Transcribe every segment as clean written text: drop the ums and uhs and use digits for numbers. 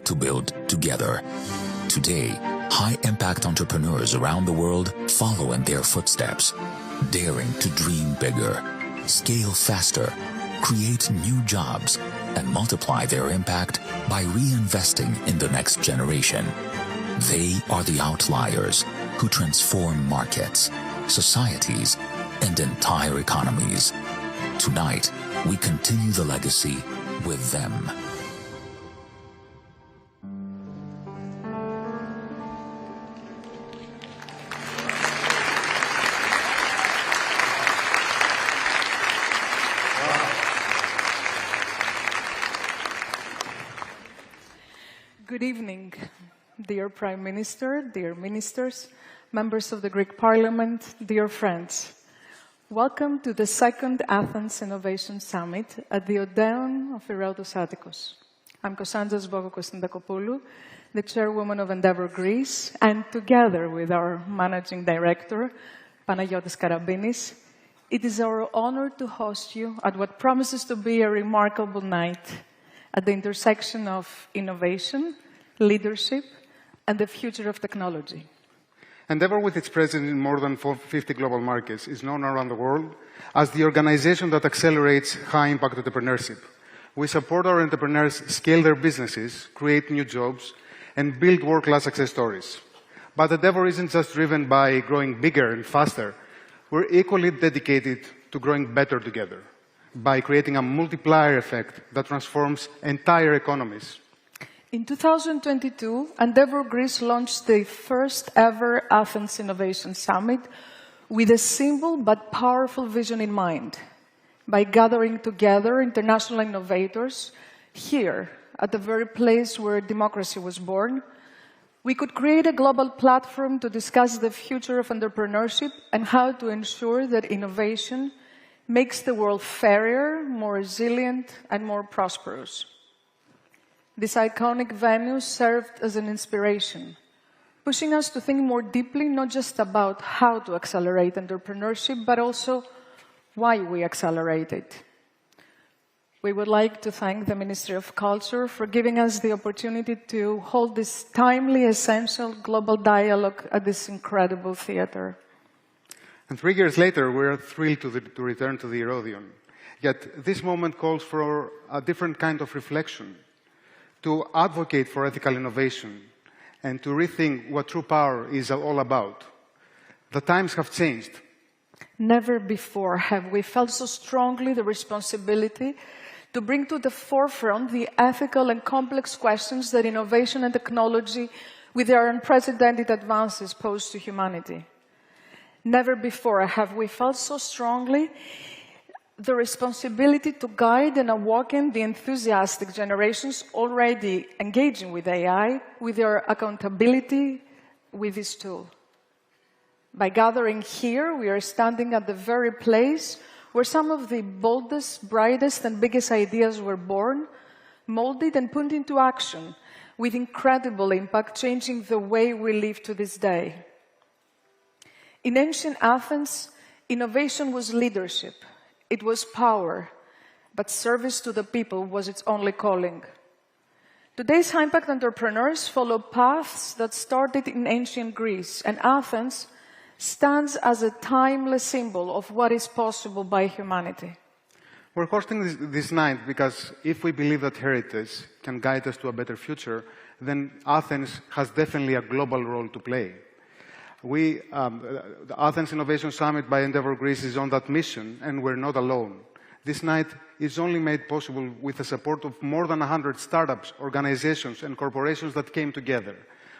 to build together. Today, high-impact entrepreneurs around the world follow in their footsteps, daring to dream bigger, scale faster, create new jobs, and multiply their impact by reinvesting in the next generation. They are the outliers who transform markets, societies, and entire economies. Tonight, we continue the legacy with them. Good evening, dear Prime Minister, dear ministers, members of the Greek Parliament, dear friends. Welcome to the second Athens Innovation Summit at the Odeon of Herodos Atticus. I'm Kosandras Bogo-Kostentakopoulou, the chairwoman of Endeavour Greece, and together with our managing director, Panagiotis Karabinis, it is our honor to host you at what promises to be a remarkable night at the intersection of innovation, leadership, and the future of technology. Endeavour, with its presence in more than 50 global markets, is known around the world as the organization that accelerates high-impact entrepreneurship. We support our entrepreneurs scale their businesses, create new jobs, and build world-class success stories. But Endeavour isn't just driven by growing bigger and faster. We're equally dedicated to growing better together, by creating a multiplier effect that transforms entire economies. In 2022, Endeavour Greece launched the first ever Athens Innovation Summit with a simple but powerful vision in mind. By gathering together international innovators here at the very place where democracy was born, we could create a global platform to discuss the future of entrepreneurship and how to ensure that innovation makes the world fairer, more resilient, and more prosperous. This iconic venue served as an inspiration, pushing us to think more deeply not just about how to accelerate entrepreneurship, but also why we accelerate it. We would like to thank the Ministry of Culture for giving us the opportunity to hold this timely, essential global dialogue at this incredible theater. And 3 years later, we're thrilled to return to the Odeon. Yet this moment calls for a different kind of reflection, to advocate for ethical innovation, and to rethink what true power is all about. The times have changed. Never before have we felt so strongly the responsibility to bring to the forefront the ethical and complex questions that innovation and technology, with their unprecedented advances, pose to humanity. Never before have we felt so strongly the responsibility to guide and awaken the enthusiastic generations already engaging with AI, with their accountability with this tool. By gathering here, we are standing at the very place where some of the boldest, brightest, and biggest ideas were born, molded, and put into action with incredible impact, changing the way we live to this day. In ancient Athens, innovation was leadership. It was power, but service to the people was its only calling. Today's high-impact entrepreneurs follow paths that started in ancient Greece, and Athens stands as a timeless symbol of what is possible by humanity. We're hosting this night because if we believe that heritage can guide us to a better future, then Athens has definitely a global role to play. The Athens Innovation Summit by Endeavour Greece is on that mission, and we're not alone. This night is only made possible with the support of more than 100 startups, organizations, and corporations that came together.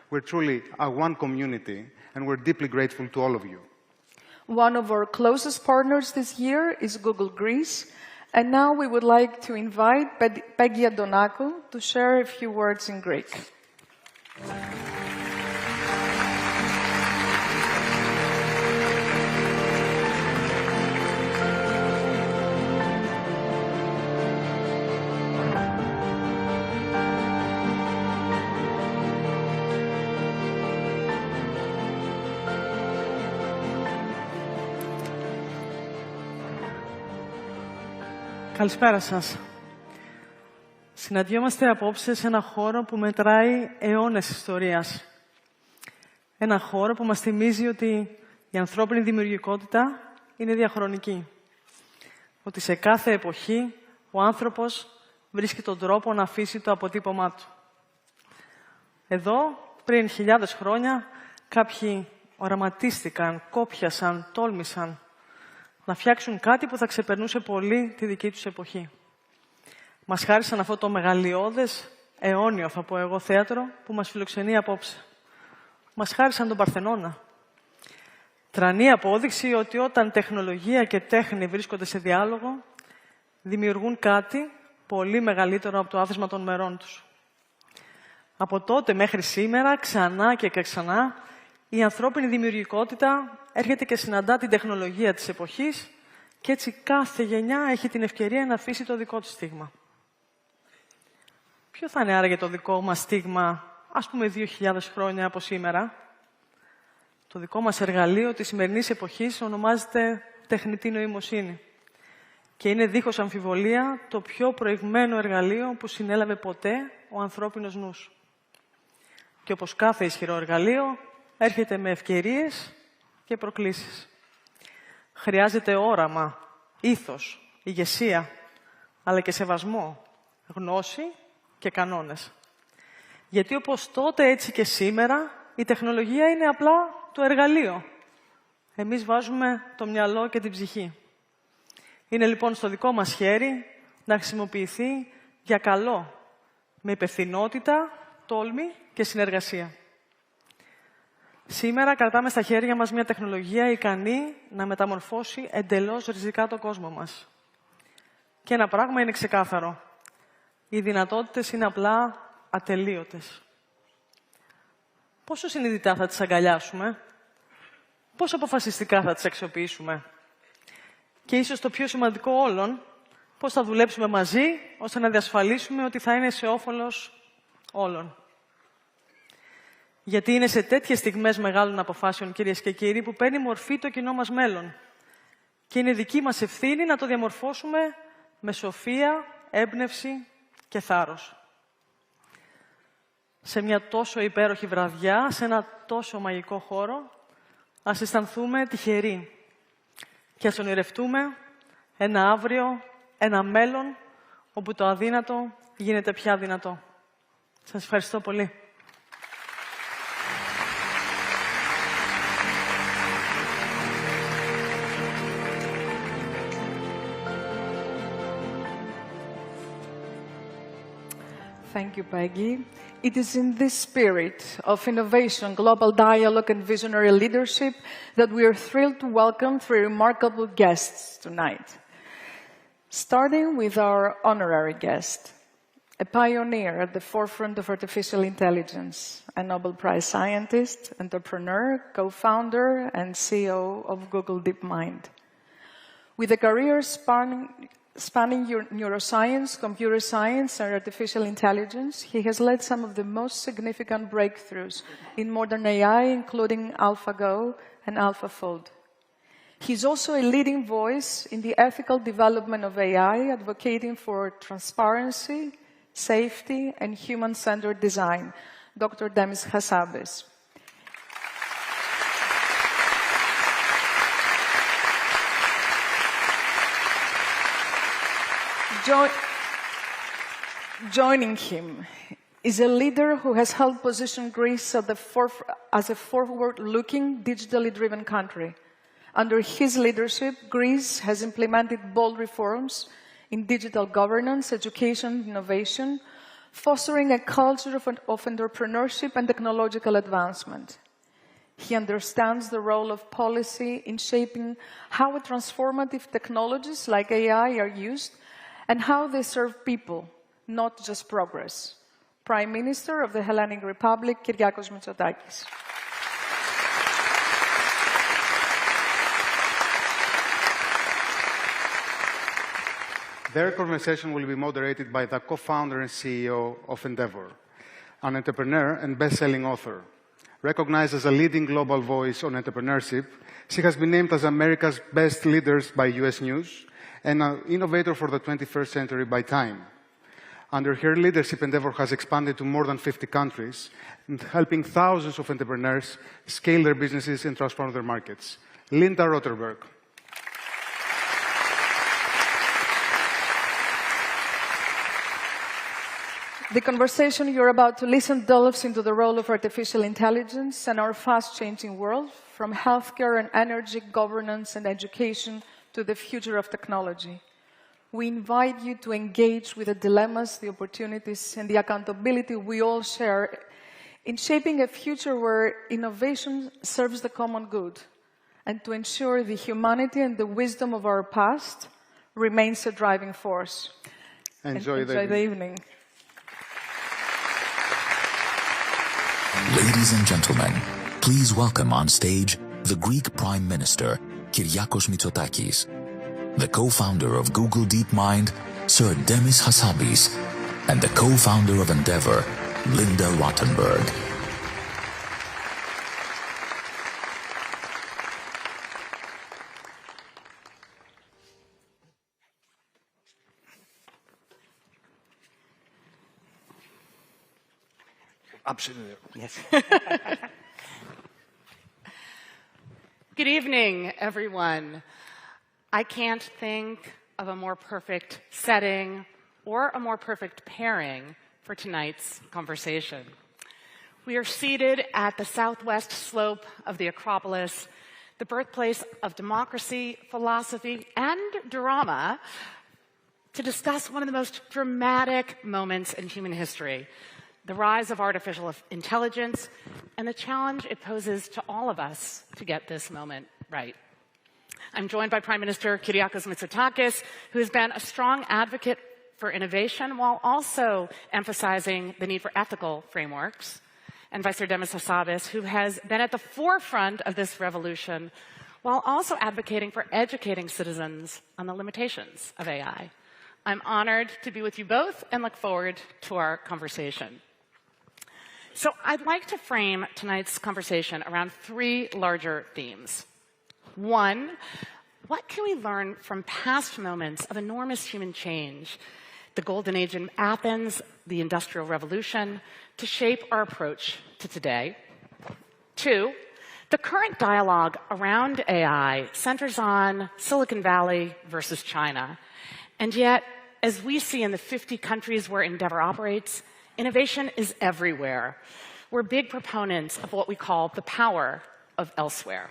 We're truly a one community, and we're deeply grateful to all of you. One of our closest partners this year is Google Greece, and now we would like to invite Peggy Adonakou to share a few words in Greek. Καλησπέρα σας. Συναντιόμαστε απόψε σε ένα χώρο που μετράει αιώνες ιστορίας. Ένα χώρο που μας θυμίζει ότι η ανθρώπινη δημιουργικότητα είναι διαχρονική. Ότι σε κάθε εποχή ο άνθρωπος βρίσκει τον τρόπο να αφήσει το αποτύπωμά του. Εδώ, πριν χιλιάδες χρόνια, κάποιοι οραματίστηκαν, κόπιασαν, τόλμησαν να φτιάξουν κάτι που θα ξεπερνούσε πολύ τη δική τους εποχή. Μας χάρισαν αυτό το μεγαλειώδες, αιώνιο θα πω εγώ, θέατρο που μας φιλοξενεί απόψε. Μας χάρισαν τον Παρθενώνα. Τρανή απόδειξη ότι όταν τεχνολογία και τέχνη βρίσκονται σε διάλογο, δημιουργούν κάτι πολύ μεγαλύτερο από το άθροισμα των μερών τους. Από τότε μέχρι σήμερα, ξανά και ξανά, η ανθρώπινη δημιουργικότητα έρχεται και συναντά την τεχνολογία της εποχής και έτσι κάθε γενιά έχει την ευκαιρία να αφήσει το δικό της στίγμα. Ποιο θα είναι άραγε το δικό μας στίγμα, ας πούμε 2.000 χρόνια από σήμερα? Το δικό μας εργαλείο της σημερινής εποχής ονομάζεται τεχνητή νοημοσύνη και είναι δίχως αμφιβολία το πιο προηγμένο εργαλείο που συνέλαβε ποτέ ο ανθρώπινος νους. Και όπως κάθε ισχυρό εργαλείο, έρχεται με ευκαιρίες και προκλήσεις. Χρειάζεται όραμα, ήθος, ηγεσία, αλλά και σεβασμό, γνώση και κανόνες. Γιατί όπως τότε έτσι και σήμερα, η τεχνολογία είναι απλά το εργαλείο. Εμείς βάζουμε το μυαλό και την ψυχή. Είναι λοιπόν στο δικό μας χέρι να χρησιμοποιηθεί για καλό, με υπευθυνότητα, τόλμη και συνεργασία. Σήμερα κρατάμε στα χέρια μας μια τεχνολογία ικανή να μεταμορφώσει εντελώς ριζικά τον κόσμο μας. Και ένα πράγμα είναι ξεκάθαρο. Οι δυνατότητες είναι απλά ατελείωτες. Πόσο συνειδητά θα τις αγκαλιάσουμε, πόσο αποφασιστικά θα τις αξιοποιήσουμε και ίσως το πιο σημαντικό όλων, πώς θα δουλέψουμε μαζί ώστε να διασφαλίσουμε ότι θα είναι σε όφελος όλων. Γιατί είναι σε τέτοιες στιγμές μεγάλων αποφάσεων, κυρίες και κύριοι, που παίρνει μορφή το κοινό μας μέλλον. Και είναι δική μας ευθύνη να το διαμορφώσουμε με σοφία, έμπνευση και θάρρος. Σε μια τόσο υπέροχη βραδιά, σε ένα τόσο μαγικό χώρο, ας αισθανθούμε τυχεροί και ας ονειρευτούμε ένα αύριο, ένα μέλλον, όπου το αδύνατο γίνεται πια δυνατό. Σας ευχαριστώ πολύ. Thank you, Peggy. It is in this spirit of innovation, global dialogue, and visionary leadership that we are thrilled to welcome three remarkable guests tonight. Starting with our honorary guest, a pioneer at the forefront of artificial intelligence, a Nobel Prize scientist, entrepreneur, co-founder, and CEO of Google DeepMind. With a career spanning neuroscience, computer science, and artificial intelligence, he has led some of the most significant breakthroughs in modern AI, including AlphaGo and AlphaFold. He's also a leading voice in the ethical development of AI, advocating for transparency, safety, and human-centered design. Dr. Demis Hassabis. Joining him is a leader who has helped position Greece at as a forward-looking, digitally driven country. Under his leadership, Greece has implemented bold reforms in digital governance, education, innovation, fostering a culture of entrepreneurship and technological advancement. He understands the role of policy in shaping how transformative technologies like AI are used and how they serve people, not just progress. Prime Minister of the Hellenic Republic, Κυριάκος Μητσοτάκης. Their conversation will be moderated by the co-founder and CEO of Endeavor, an entrepreneur and best-selling author. Recognized as a leading global voice on entrepreneurship, she has been named as America's best leaders by US News and an innovator for the 21st century by Time. Under her leadership, Endeavor has expanded to more than 50 countries, and helping thousands of entrepreneurs scale their businesses and transform their markets. Linda Rotterberg. The conversation you're about to listen delves into the role of artificial intelligence in our fast-changing world, from healthcare and energy, governance and education to the future of technology. We invite you to engage with the dilemmas, the opportunities, and the accountability we all share in shaping a future where innovation serves the common good, and to ensure the humanity and the wisdom of our past remains a driving force. Enjoy the evening. Ladies and gentlemen, please welcome on stage the Greek Prime Minister, Kyriakos Mitsotakis, the co-founder of Google DeepMind, Sir Demis Hassabis, and the co-founder of Endeavor, Linda Rotterberg. Absolutely. Yes. Good evening, everyone. I can't think of a more perfect setting or a more perfect pairing for tonight's conversation. We are seated at the southwest slope of the Acropolis, the birthplace of democracy, philosophy, and drama, to discuss one of the most dramatic moments in human history, the rise of artificial intelligence, and the challenge it poses to all of us to get this moment right. I'm joined by Prime Minister Kyriakos Mitsotakis, who has been a strong advocate for innovation while also emphasizing the need for ethical frameworks, and Vice Chair Demis Hassabis, who has been at the forefront of this revolution while also advocating for educating citizens on the limitations of AI. I'm honored to be with you both and look forward to our conversation. So I'd like to frame tonight's conversation around three larger themes. One, what can we learn from past moments of enormous human change, the golden age in Athens, the Industrial Revolution, to shape our approach to today? Two, the current dialogue around AI centers on Silicon Valley versus China. And yet, as we see in the 50 countries where Endeavor operates, innovation is everywhere. We're big proponents of what we call the power of elsewhere.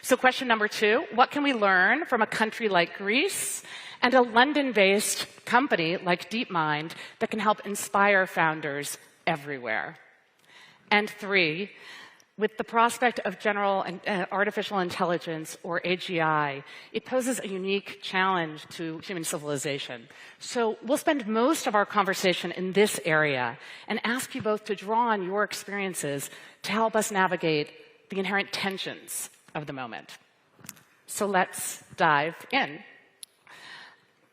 So question number two, what can we learn from a country like Greece and a London-based company like DeepMind that can help inspire founders everywhere? And three, with the prospect of general artificial intelligence, or AGI, it poses a unique challenge to human civilization. So we'll spend most of our conversation in this area and ask you both to draw on your experiences to help us navigate the inherent tensions of the moment. So let's dive in.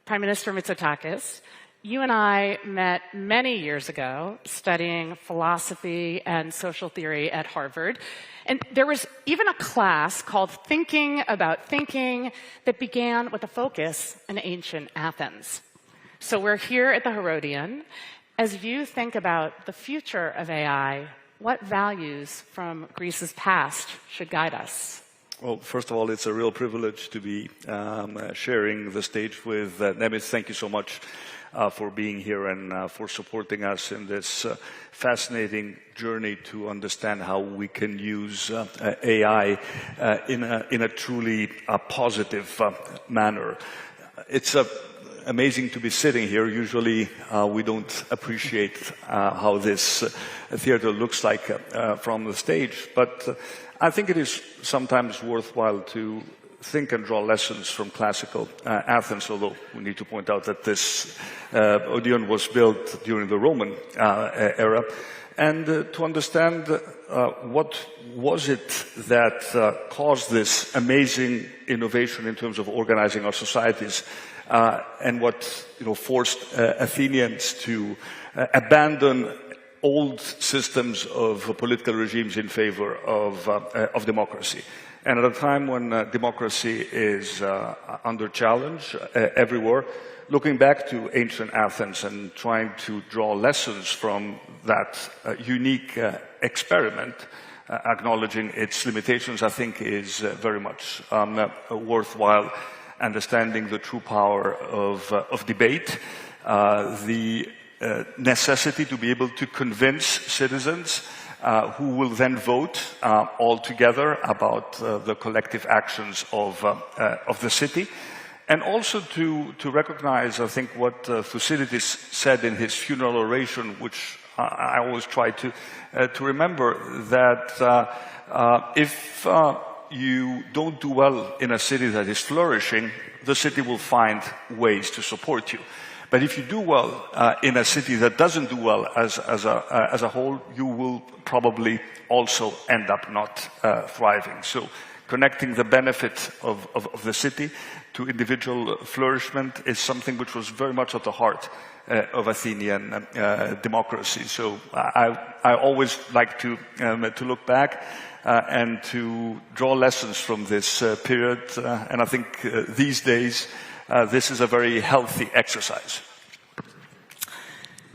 Prime Minister Mitsotakis, you and I met many years ago studying philosophy and social theory at Harvard. And there was even a class called Thinking About Thinking that began with a focus in ancient Athens. So we're here at the Herodian. As you think about the future of AI, what values from Greece's past should guide us? Well, first of all, it's a real privilege to be sharing the stage with Demis. Thank you so much for being here and for supporting us in this fascinating journey to understand how we can use AI in a truly positive manner. It's amazing to be sitting here. Usually we don't appreciate how this theater looks like from the stage, but I think it is sometimes worthwhile to think and draw lessons from classical Athens, although we need to point out that this Odeon was built during the Roman era, and to understand what was it that caused this amazing innovation in terms of organizing our societies, and what forced Athenians to abandon old systems of political regimes in favor of democracy. And at a time when democracy is under challenge everywhere, looking back to ancient Athens and trying to draw lessons from that unique experiment, acknowledging its limitations, I think is very much worthwhile, understanding the true power of debate, the necessity to be able to convince citizens who will then vote all together about the collective actions of the city. And also to recognize, I think, what Thucydides said in his funeral oration, which I always try to remember, that if you don't do well in a city that is flourishing, the city will find ways to support you. But if you do well in a city that doesn't do well as a whole, you will probably also end up not thriving. So connecting the benefit of the city to individual flourishment is something which was very much at the heart of Athenian democracy. So I always like to look back and to draw lessons from this period. And I think these days, this is a very healthy exercise.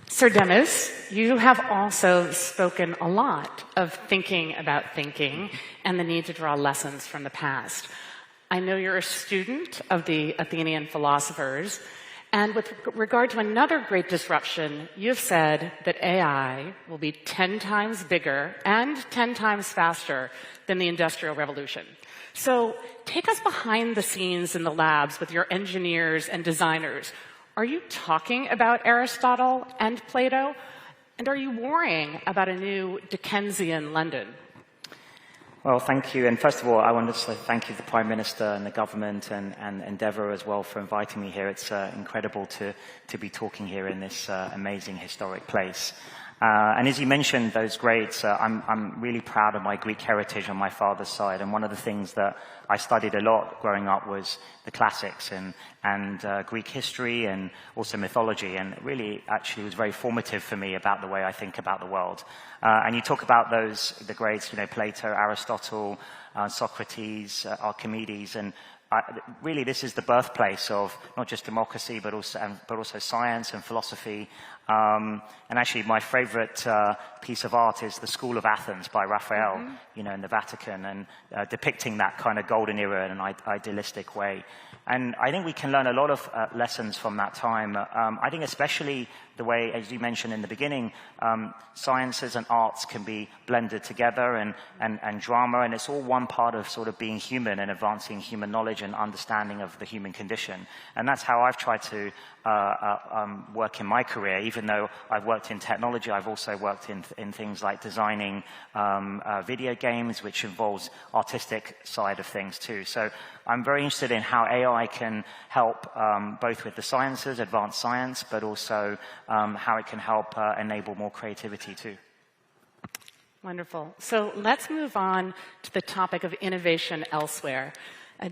Sir Demis, you have also spoken a lot of thinking about thinking and the need to draw lessons from the past. I know you're a student of the Athenian philosophers, and with regard to another great disruption, you've said that AI will be 10 times bigger and 10 times faster than the Industrial Revolution. So take us behind the scenes in the labs with your engineers and designers. Are you talking about Aristotle and Plato? And are you worrying about a new Dickensian London? Well, thank you. And first of all, I want to say thank you to the Prime Minister and the government and Endeavour as well for inviting me here. It's incredible to be talking here in this amazing historic place. And as you mentioned, those greats, I'm really proud of my Greek heritage on my father's side. And one of the things that I studied a lot growing up was the classics and Greek history and also mythology. And it really actually was very formative for me about the way I think about the world. And you talk about the greats, Plato, Aristotle, Socrates, Archimedes, and really this is the birthplace of not just democracy, but also science and philosophy. And actually, my favorite piece of art is the School of Athens by Raphael, in the Vatican, and depicting that kind of golden era in an idealistic way. And I think we can learn a lot of lessons from that time. I think especially the way, as you mentioned in the beginning, sciences and arts can be blended together and drama, and it's all one part of sort of being human and advancing human knowledge and understanding of the human condition. And that's how I've tried to work in my career. Even though I've worked in technology, I've also worked in things like designing video games, which involves artistic side of things too. So I'm very interested in how AI can help both with the sciences, advanced science, but also how it can help enable more creativity too. Wonderful. So let's move on to the topic of innovation elsewhere.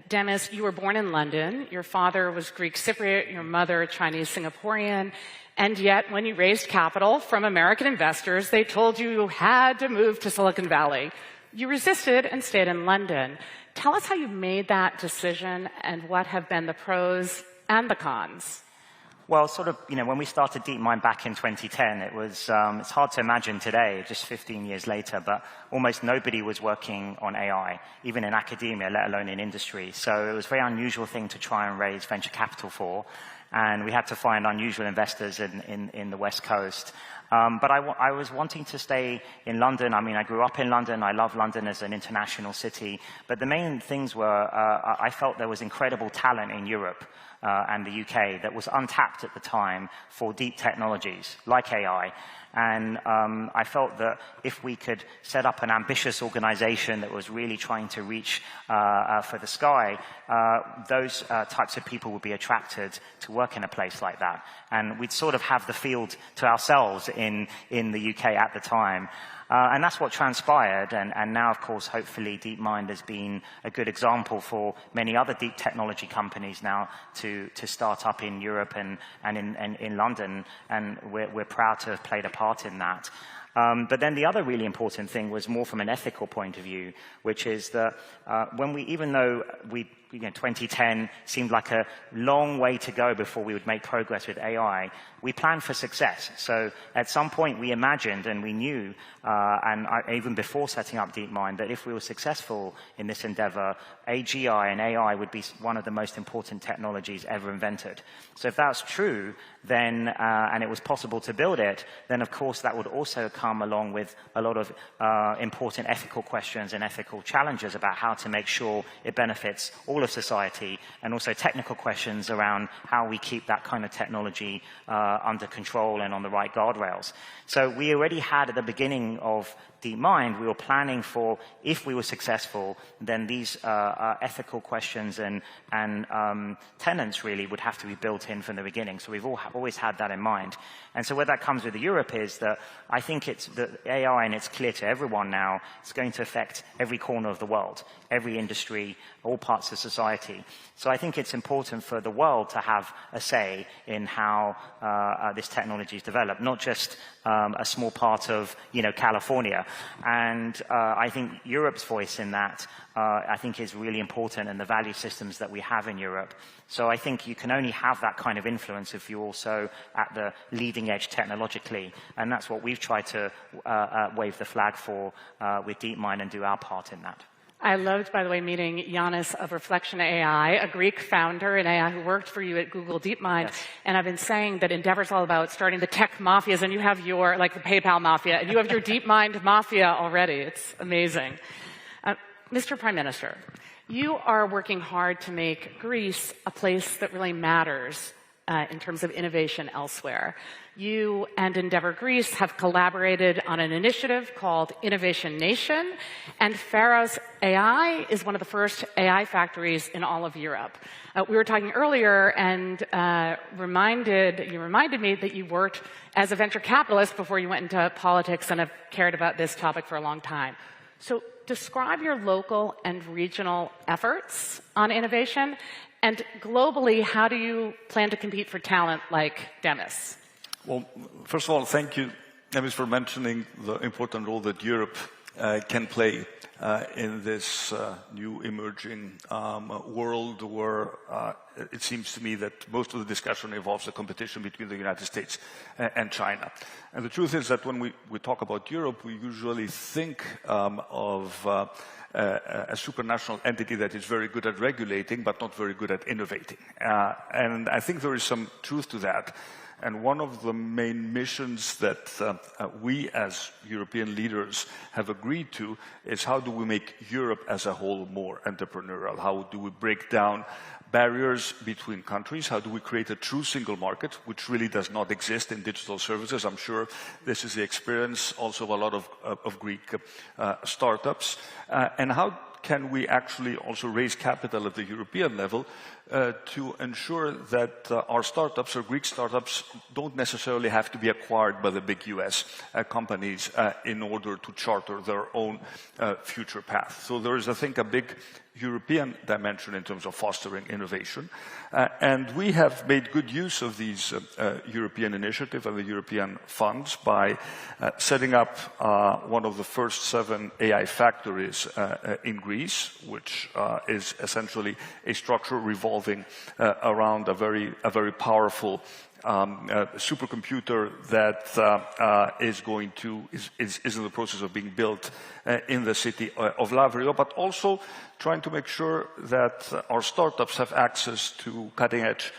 Demis, you were born in London. Your father was Greek Cypriot, your mother Chinese Singaporean. And yet, when you raised capital from American investors, they told you had to move to Silicon Valley. You resisted and stayed in London. Tell us how you made that decision and what have been the pros and the cons. Well, sort of, when we started DeepMind back in 2010, it was, it's hard to imagine today, just 15 years later, but almost nobody was working on AI, even in academia, let alone in industry. So it was a very unusual thing to try and raise venture capital for. And we had to find unusual investors in the West Coast. But I was wanting to stay in London. I mean, I grew up in London. I love London as an international city. But the main things were, I felt there was incredible talent in Europe and the UK that was untapped at the time for deep technologies like AI. And I felt that if we could set up an ambitious organization that was really trying to reach for the sky, those types of people would be attracted to work in a place like that. And we'd sort of have the field to ourselves in the UK at the time. And that's what transpired. And now, of course, hopefully DeepMind has been a good example for many other deep technology companies now to start up in Europe and in London. And we're proud to have played a part in that. But then the other really important thing was more from an ethical point of view, which is that even though 2010 seemed like a long way to go before we would make progress with AI, we planned for success. So at some point we imagined and we knew, even before setting up DeepMind, that if we were successful in this endeavor, AGI and AI would be one of the most important technologies ever invented. So if that's true, then, and it was possible to build it, then of course that would also come along with a lot of important ethical questions and ethical challenges about how to make sure it benefits all of society, and also technical questions around how we keep that kind of technology under control and on the right guardrails. So we already had at the beginning of DeepMind, we were planning for, if we were successful, then these ethical questions and tenets really would have to be built in from the beginning. So we've always had that in mind. And so where that comes with Europe is that I think it's the AI, and it's clear to everyone now, it's going to affect every corner of the world, every industry, all parts of society. So I think it's important for the world to have a say in how this technology is developed, not just a small part of, California. And I think Europe's voice in that, I think, is really important, and the value systems that we have in Europe. So I think you can only have that kind of influence if you're also at the leading edge technologically. And that's what we've tried to wave the flag for with DeepMind and do our part in that. I loved, by the way, meeting Yannis of Reflection AI, a Greek founder in AI who worked for you at Google DeepMind. Yes. And I've been saying that Endeavor's all about starting the tech mafias, and you have your, like the PayPal mafia, and you have your DeepMind mafia already. It's amazing. Mr. Prime Minister, you are working hard to make Greece a place that really matters in terms of innovation elsewhere. You and Endeavor Greece have collaborated on an initiative called Innovation Nation, and Pharos AI is one of the first AI factories in all of Europe. We were talking earlier, and you reminded me that you worked as a venture capitalist before you went into politics and have cared about this topic for a long time. So describe your local and regional efforts on innovation, and globally, how do you plan to compete for talent like Demis? Well, first of all, thank you, Demis, for mentioning the important role that Europe can play in this new emerging world where it seems to me that most of the discussion involves a competition between the United States and China. And the truth is that when we talk about Europe, we usually think of a supranational entity that is very good at regulating but not very good at innovating. And I think there is some truth to that. And one of the main missions that we as European leaders have agreed to is how do we make Europe as a whole more entrepreneurial? How do we break down barriers between countries? How do we create a true single market, which really does not exist in digital services? I'm sure this is the experience also of a lot of Greek startups. And how can we actually also raise capital at the European level to ensure that our startups or Greek startups don't necessarily have to be acquired by the big US companies in order to charter their own future path. So there is, I think, a big European dimension in terms of fostering innovation. And we have made good use of these European initiatives and the European funds by setting up one of the first 7 AI factories in Greece, which is essentially a structure revolving around a very powerful supercomputer that is in the process of being built in the city of Lavrio, but also trying to make sure that our startups have access to cutting-edge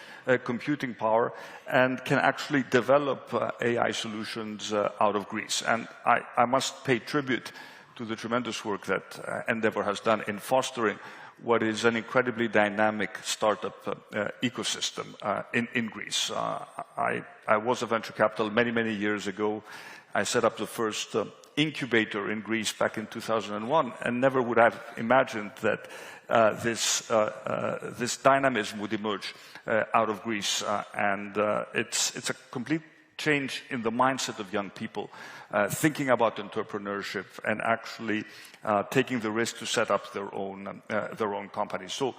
computing power and can actually develop AI solutions out of Greece. And I must pay tribute to the tremendous work that Endeavor has done in fostering what is an incredibly dynamic startup ecosystem in Greece. I was a venture capital many years ago. I set up the first incubator in Greece back in 2001, and never would have imagined that this dynamism would emerge out of Greece. It's a complete change in the mindset of young people, thinking about entrepreneurship and actually taking the risk to set up their own companies. So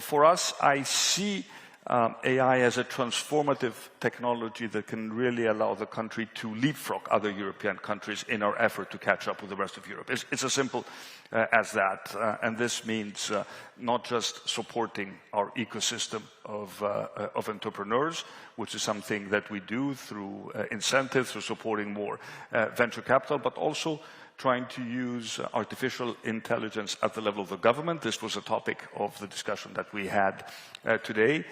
for us, I see AI as a transformative technology that can really allow the country to leapfrog other European countries in our effort to catch up with the rest of Europe. It's as simple as that. And this means not just supporting our ecosystem of entrepreneurs, which is something that we do through incentives, through supporting more venture capital, but also trying to use artificial intelligence at the level of the government. This was a topic of the discussion that we had today,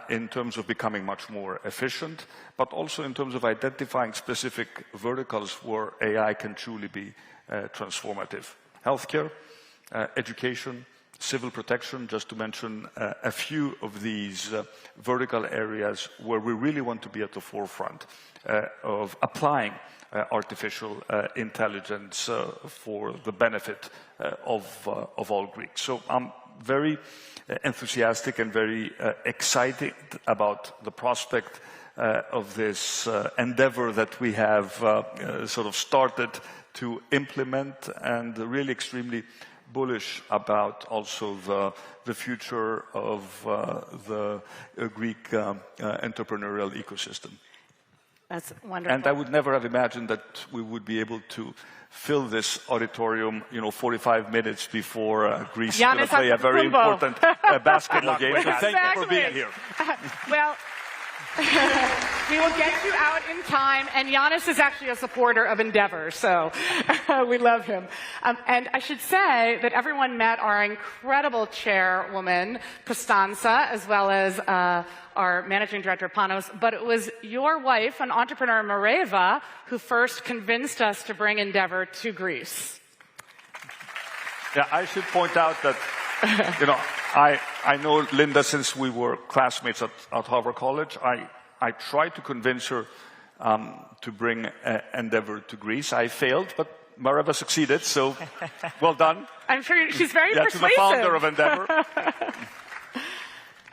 in terms of becoming much more efficient, but also in terms of identifying specific verticals where AI can truly be transformative. Healthcare, education, civil protection, just to mention a few of these vertical areas where we really want to be at the forefront of applying artificial intelligence for the benefit of all Greeks. So I'm very enthusiastic and very excited about the prospect of this endeavor that we have sort of started to implement, and really extremely bullish about also the future of the Greek entrepreneurial ecosystem. That's wonderful. And I would never have imagined that we would be able to fill this auditorium, 45 minutes before Greece is going to play a very important basketball game. So thank you for being here. Well, we will get you out in time, and Giannis is actually a supporter of Endeavor, so we love him. And I should say that everyone met our incredible chairwoman, Costanza, as well as our managing director, Panos, but it was your wife, an entrepreneur, Mareva, who first convinced us to bring Endeavor to Greece. Yeah, I should point out that, I know Linda since we were classmates at Harvard College. I tried to convince her to bring Endeavor to Greece. I failed, but Mareva succeeded, so well done. I'm sure she's very persuasive. To the founder of Endeavor.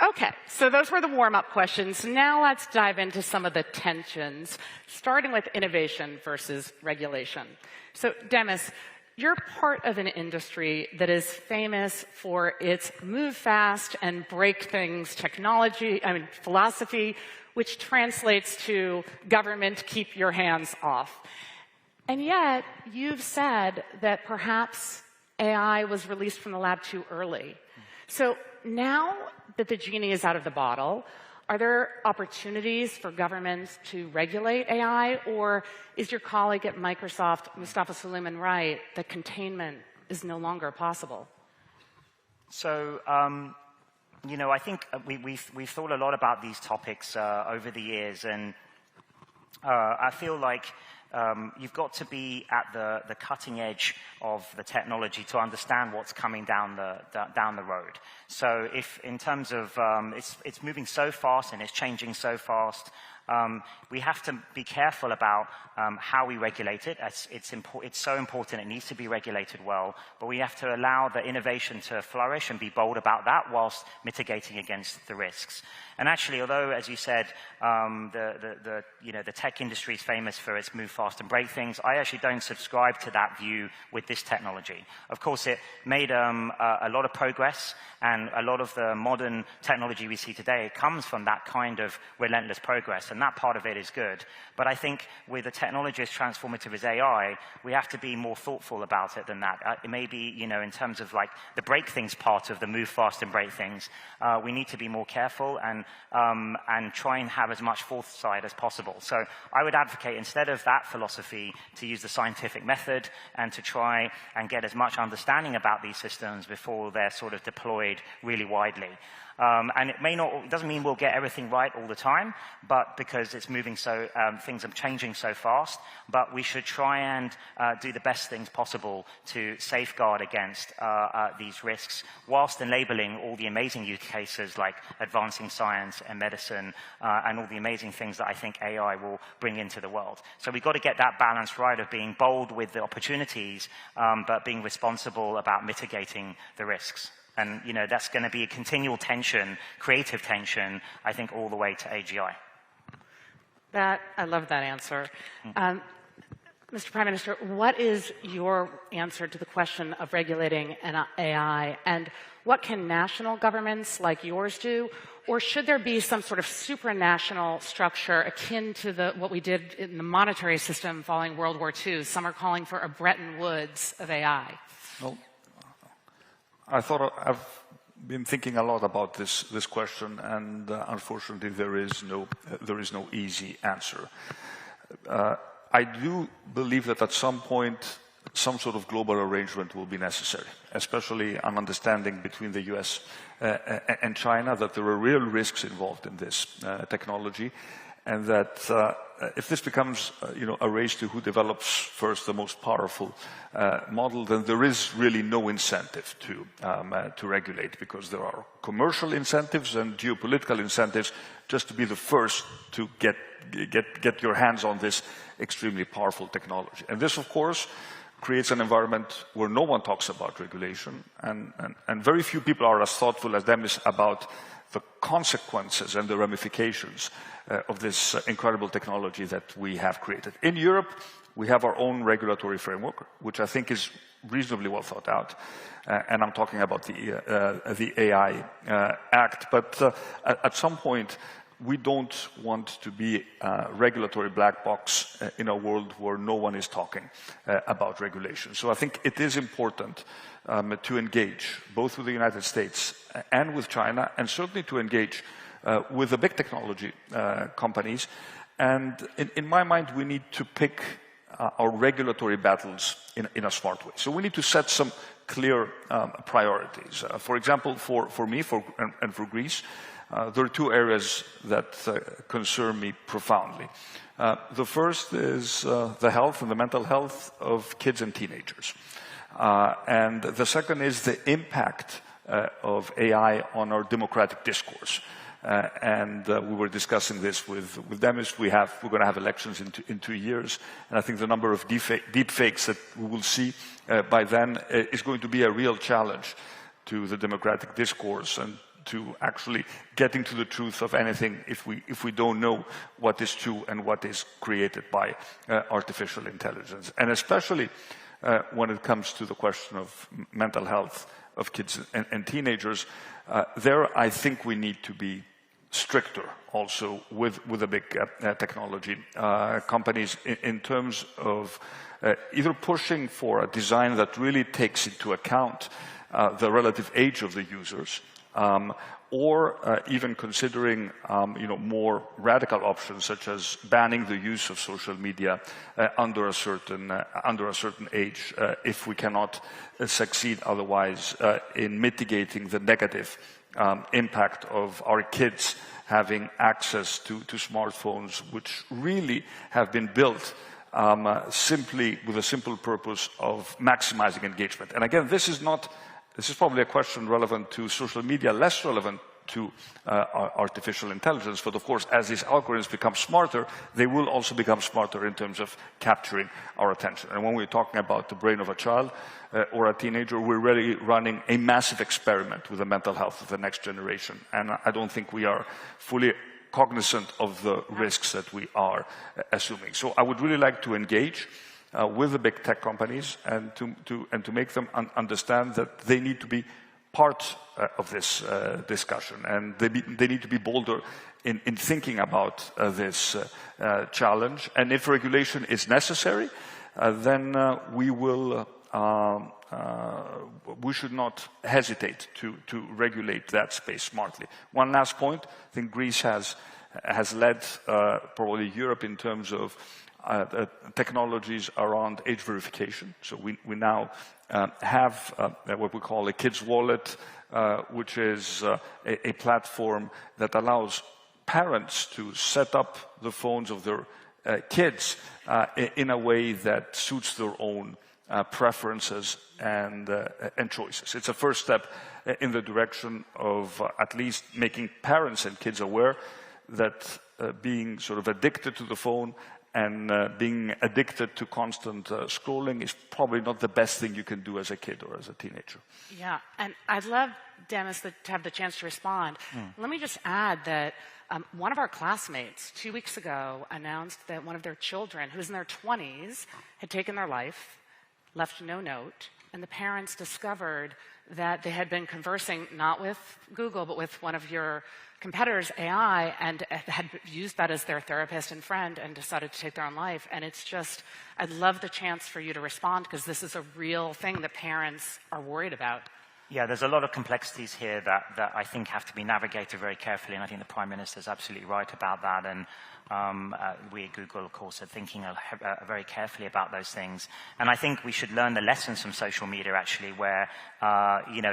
Okay, so those were the warm-up questions. Now let's dive into some of the tensions, starting with innovation versus regulation. So, Demis, you're part of an industry that is famous for its move fast and break things philosophy, which translates to government, keep your hands off. And yet, you've said that perhaps AI was released from the lab too early. So now that the genie is out of the bottle, are there opportunities for governments to regulate AI, or is your colleague at Microsoft, Mustafa Suleyman, right that containment is no longer possible? So, I think we've thought a lot about these topics over the years, and I feel like you've got to be at the cutting edge of the technology to understand what's coming down the road. So if in terms of it's moving so fast and it's changing so fast, we have to be careful about how we regulate it. It's so important. It needs to be regulated well, but we have to allow the innovation to flourish and be bold about that whilst mitigating against the risks. And actually, although, as you said, the tech industry is famous for its move fast and break things, I actually don't subscribe to that view with this technology. Of course, it made a lot of progress, and a lot of the modern technology we see today comes from that kind of relentless progress, and that part of it is good. But I think with a technology as transformative as AI, we have to be more thoughtful about it than that. It may be, in terms of like the break things part of the move fast and break things, we need to be more careful and try and have as much foresight as possible. So I would advocate, instead of that philosophy, to use the scientific method and to try and get as much understanding about these systems before they're sort of deployed really widely. And it doesn't mean we'll get everything right all the time, but because it's moving so, things are changing so fast, but we should try and do the best things possible to safeguard against these risks, whilst enabling all the amazing use cases like advancing science and medicine, and all the amazing things that I think AI will bring into the world. So we've got to get that balance right of being bold with the opportunities, but being responsible about mitigating the risks. And, that's going to be a continual tension, creative tension, I think, all the way to AGI. I love that answer. Mr. Prime Minister, what is your answer to the question of regulating AI, and what can national governments like yours do, or should there be some sort of supranational structure akin to what we did in the monetary system following World War II? Some are calling for a Bretton Woods of AI. Well, I've been thinking a lot about this question, and unfortunately there is no easy answer. I do believe that at some point some sort of global arrangement will be necessary, especially an understanding between the US and China that there are real risks involved in this technology, and that if this becomes a race to who develops first the most powerful model, then there is really no incentive to regulate, because there are commercial incentives and geopolitical incentives just to be the first to get your hands on this extremely powerful technology. And this, of course, creates an environment where no one talks about regulation, and very few people are as thoughtful as Demis about the consequences and the ramifications of this incredible technology that we have created. In Europe, we have our own regulatory framework, which I think is reasonably well thought out. And I'm talking about the AI Act. But at some point, we don't want to be a regulatory black box in a world where no one is talking about regulation. So I think it is important to engage both with the United States and with China, and certainly to engage with the big technology companies. And in my mind, we need to pick our regulatory battles in a smart way. So we need to set some clear priorities. For example, for me and for Greece, there are two areas that concern me profoundly. The first is the health and the mental health of kids and teenagers. And the second is the impact of AI on our democratic discourse. And we were discussing this with Demis. We're going to have elections in 2 years, and I think the number of deepfakes that we will see by then is going to be a real challenge to the democratic discourse, and to actually getting to the truth of anything if we don't know what is true and what is created by artificial intelligence. And especially when it comes to the question of mental health of kids and teenagers, there I think we need to be stricter also with the big technology companies in terms of either pushing for a design that really takes into account the relative age of the users, or even considering more radical options, such as banning the use of social media under a certain age, if we cannot succeed otherwise in mitigating the negative impact of our kids having access to smartphones, which really have been built simply with a simple purpose of maximizing engagement. And again, this is probably a question relevant to social media, less relevant to artificial intelligence. But of course, as these algorithms become smarter, they will also become smarter in terms of capturing our attention. And when we're talking about the brain of a child or a teenager, we're really running a massive experiment with the mental health of the next generation. And I don't think we are fully cognizant of the risks that we are assuming. So I would really like to engage with the big tech companies and to make them understand that they need to be part of this discussion, and they need to be bolder in thinking about this challenge. And if regulation is necessary, then we should not hesitate to regulate that space smartly. One last point: I think Greece has led probably Europe in terms of technologies around age verification. So we now have what we call a kids wallet, which is a platform that allows parents to set up the phones of their kids in a way that suits their own preferences and choices. It's a first step in the direction of at least making parents and kids aware that being sort of addicted to the phone and being addicted to constant scrolling is probably not the best thing you can do as a kid or as a teenager. Yeah, and I'd love, Demis, to have the chance to respond. Let me just add that one of our classmates 2 weeks ago announced that one of their children, who was in their 20s, had taken their life, left no note, and the parents discovered that they had been conversing not with Google, but with one of your competitors, AI, and had used that as their therapist and friend and decided to take their own life. And it's just, I'd love the chance for you to respond, because this is a real thing that parents are worried about. Yeah, there's a lot of complexities here that I think have to be navigated very carefully, and I think the Prime Minister is absolutely right about that. And we at Google, of course, are thinking very carefully about those things. And I think we should learn the lessons from social media, actually, where,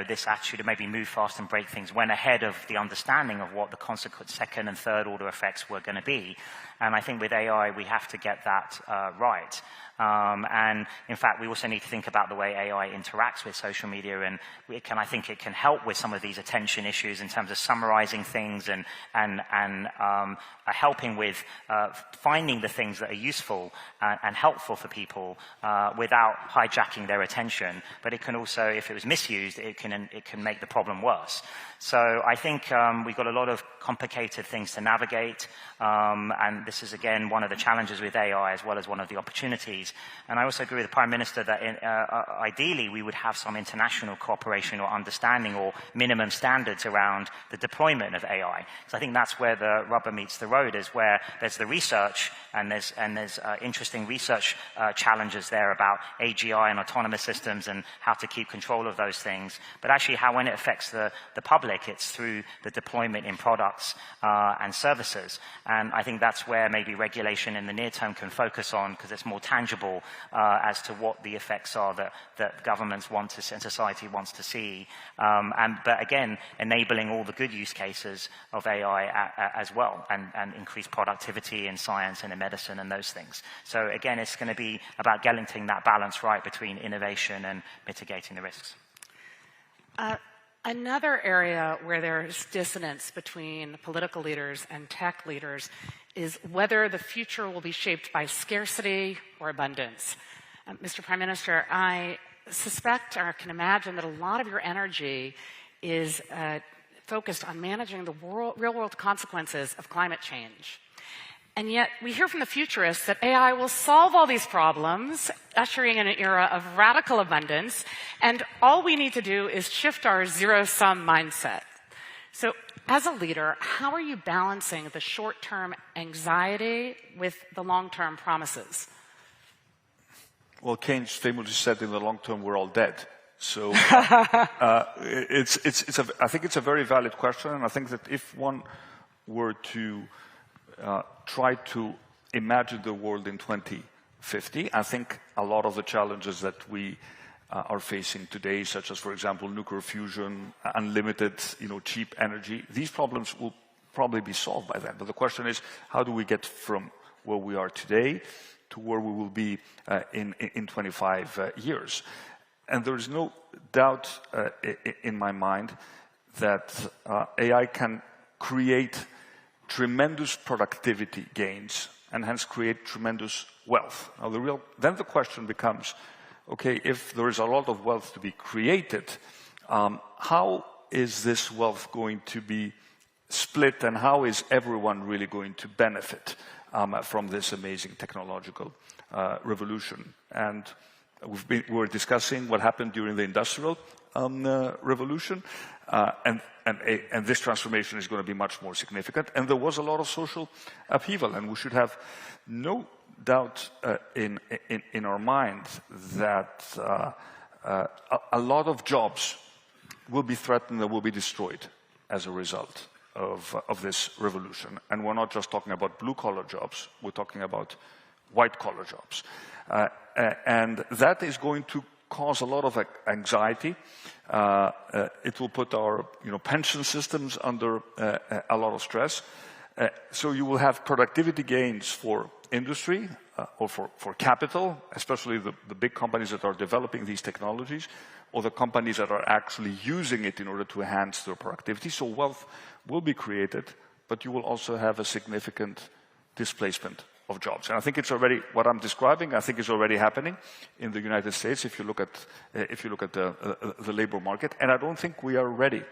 this attitude to maybe move fast and break things went ahead of the understanding of what the consequent second and third order effects were going to be. And I think with AI, we have to get that right. And in fact, we also need to think about the way AI interacts with social media, and I think it can help with some of these attention issues in terms of summarizing things and helping with finding the things that are useful and helpful for people without hijacking their attention. But it can also, if it was misused, it can make the problem worse. So I think we've got a lot of complicated things to navigate, and this is, again, one of the challenges with AI as well as one of the opportunities. And I also agree with the Prime Minister that ideally we would have some international cooperation or understanding or minimum standards around the deployment of AI. So I think that's where the rubber meets the road, is where there's the research and there's interesting research challenges there about AGI and autonomous systems and how to keep control of those things. But actually how, when it affects the public, it's through the deployment in products and services. And I think that's where maybe regulation in the near term can focus on, because it's more tangible as to what the effects are that governments want to and society wants to see. But again, enabling all the good use cases of AI as well, and increase productivity in science and in medicine and those things. So again, it's going to be about getting that balance right between innovation and mitigating the risks. Another area where there's dissonance between political leaders and tech leaders is whether the future will be shaped by scarcity or abundance. Mr. Prime Minister, I suspect or can imagine that a lot of your energy is focused on managing the real-world consequences of climate change. And yet, we hear from the futurists that AI will solve all these problems, ushering in an era of radical abundance, and all we need to do is shift our zero-sum mindset. So, as a leader, how are you balancing the short-term anxiety with the long-term promises? Well, Keynes famously said, in the long term, we're all dead. So I think it's a very valid question, and I think that if one were to try to imagine the world in 2050, I think a lot of the challenges that we are facing today, such as, for example, nuclear fusion, unlimited, cheap energy, these problems will probably be solved by then. But the question is, how do we get from where we are today to where we will be in 25 years? And there is no doubt in my mind that AI can create tremendous productivity gains and hence create tremendous wealth. Now, then the question becomes, okay, if there is a lot of wealth to be created, how is this wealth going to be split, and how is everyone really going to benefit from this amazing technological revolution? And we were discussing what happened during the Industrial Revolution, and this transformation is going to be much more significant. And there was a lot of social upheaval, and we should have no doubt in our minds that a lot of jobs will be threatened and will be destroyed as a result of this revolution. And we're not just talking about blue-collar jobs, we're talking about white-collar jobs. And that is going to cause a lot of anxiety. It will put our pension systems under a lot of stress. So you will have productivity gains for industry or for capital, especially the big companies that are developing these technologies, or the companies that are actually using it in order to enhance their productivity. So wealth will be created, but you will also have a significant displacement of jobs. And I think it's already, what I'm describing, I think is already happening in the United States if you look at the labor market. And I don't think we are ready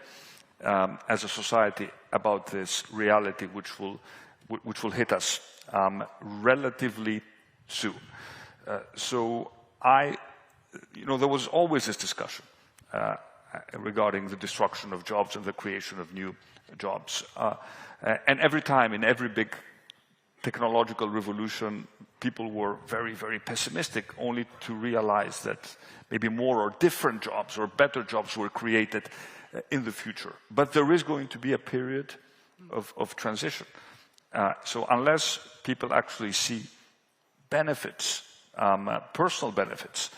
as a society about this reality which will hit us relatively soon. So there was always this discussion regarding the destruction of jobs and the creation of new jobs. And every time, in every big technological revolution, people were very, very pessimistic, only to realize that maybe more or different jobs or better jobs were created in the future. But there is going to be a period of transition. So unless people actually see benefits, personal benefits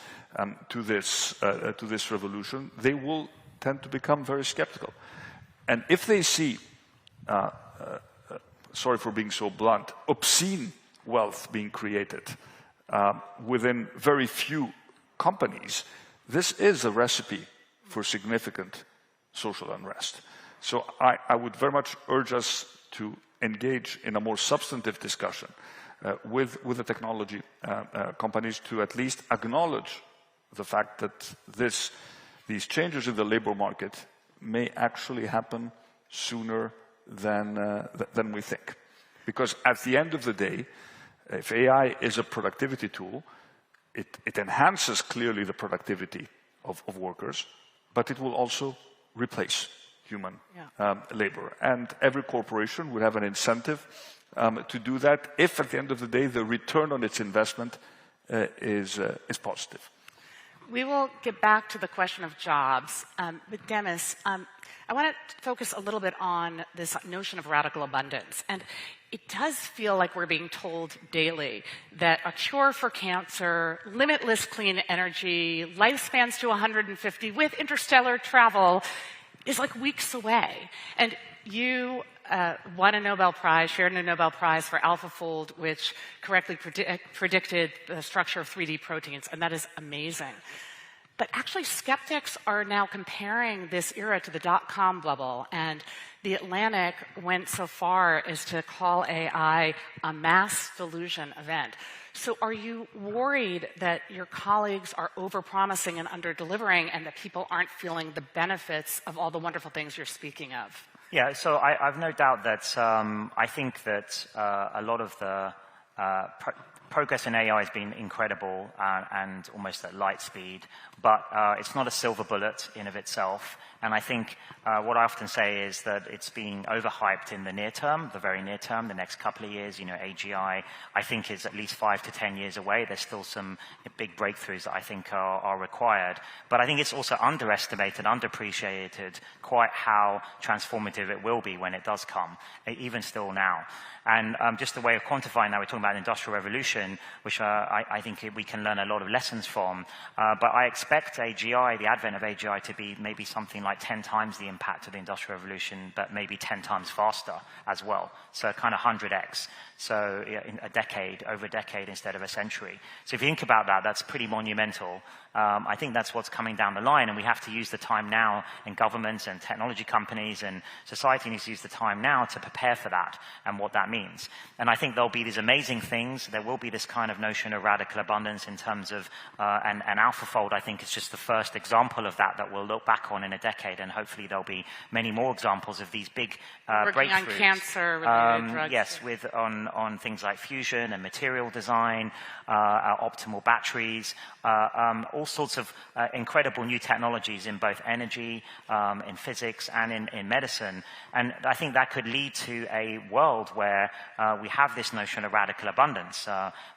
to this revolution, they will tend to become very skeptical. And if they see, sorry for being so blunt, obscene wealth being created within very few companies, this is a recipe for significant social unrest. So I would very much urge us to engage in a more substantive discussion with the technology companies to at least acknowledge the fact that these changes in the labor market may actually happen sooner than we think. Because at the end of the day, if AI is a productivity tool, it enhances clearly the productivity of workers, but it will also replace human labor. And every corporation would have an incentive to do that if at the end of the day the return on its investment is positive. We will get back to the question of jobs. But Demis, I want to focus a little bit on this notion of radical abundance. And it does feel like we're being told daily that a cure for cancer, limitless clean energy, lifespans to 150 with interstellar travel is like weeks away. And you won a Nobel Prize, shared a Nobel Prize for AlphaFold, which correctly predicted the structure of 3D proteins, and that is amazing. But actually, skeptics are now comparing this era to the dot-com bubble, and The Atlantic went so far as to call AI a mass delusion event. So are you worried that your colleagues are over-promising and under-delivering and that people aren't feeling the benefits of all the wonderful things you're speaking of? Yeah, so I've no doubt that I think that a lot of the progress in AI has been incredible and almost at light speed, but it's not a silver bullet in of itself. And I think what I often say is that it's being overhyped in the near term, the very near term, the next couple of years. You know, AGI, I think, is at least 5 to 10 years away. There's still some big breakthroughs that I think are required. But I think it's also underestimated, underappreciated quite how transformative it will be when it does come, even still now. And just a way of quantifying that, we're talking about the Industrial Revolution, which I think we can learn a lot of lessons from. But I expect AGI, the advent of AGI, to be maybe something like 10 times the impact of the Industrial Revolution, but maybe 10 times faster as well. So kind of 100x. So in over a decade instead of a century. So if you think about that, that's pretty monumental. I think that's what's coming down the line, and we have to use the time now, and governments and technology companies and society needs to use the time now to prepare for that and what that means. And I think there'll be these amazing things. There will be this kind of notion of radical abundance in terms of, and AlphaFold, I think, is just the first example of that we'll look back on in a decade, and hopefully there'll be many more examples of these big breakthroughs. Working on cancer-related drugs. Yes, on things like fusion and material design, optimal batteries, all sorts of incredible new technologies in both energy, in physics, and in medicine. And I think that could lead to a world where we have this notion of radical abundance,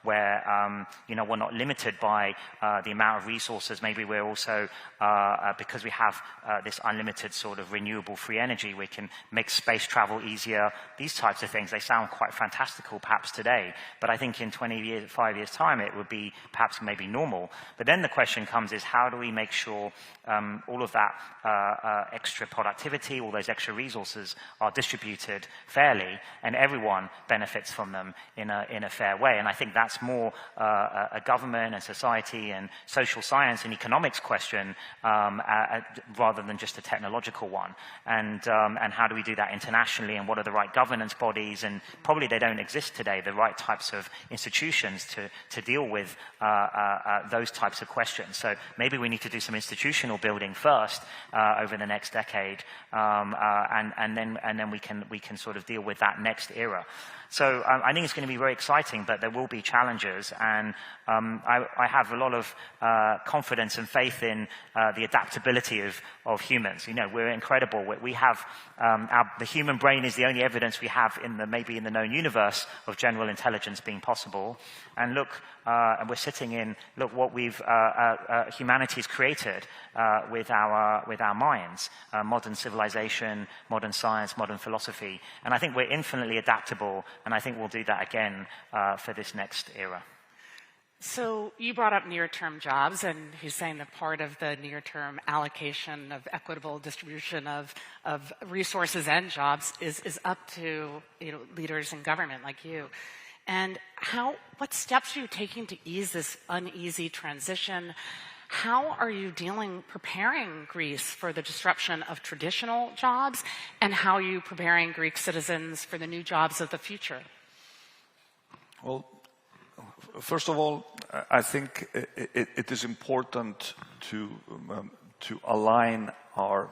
where we're not limited by the amount of resources. Maybe we're also, because we have this unlimited sort of renewable free energy, we can make space travel easier. These types of things, they sound quite fantastical perhaps today, but I think in 5 years' time it would be perhaps maybe normal. But then the question comes is, how do we make sure all of that extra productivity, all those extra resources are distributed fairly and everyone benefits from them in a fair way? And I think that's more a government and society and social science and economics question rather than just a technological one. And how do we do that internationally, and what are the right governance bodies? And probably they don't exist today, the right types of institutions to deal with those types of questions. So maybe we need to do some institutional building first over the next decade, and then we can sort of deal with that next era. So I think it's going to be very exciting, but there will be challenges, and I have a lot of confidence and faith in the adaptability of humans. You know, we're incredible. We have the human brain is the only evidence we have maybe in the known universe of general intelligence being possible. And look, and we're sitting in what humanity's created with our minds, modern civilization, modern science, modern philosophy, and I think we're infinitely adaptable. And I think we'll do that again for this next era. So you brought up near-term jobs, and he's saying that part of the near-term allocation of equitable distribution of resources and jobs is up to leaders in government like you. And what steps are you taking to ease this uneasy transition? How are you preparing Greece for the disruption of traditional jobs, and how are you preparing Greek citizens for the new jobs of the future? Well, first of all, I think it is important to align our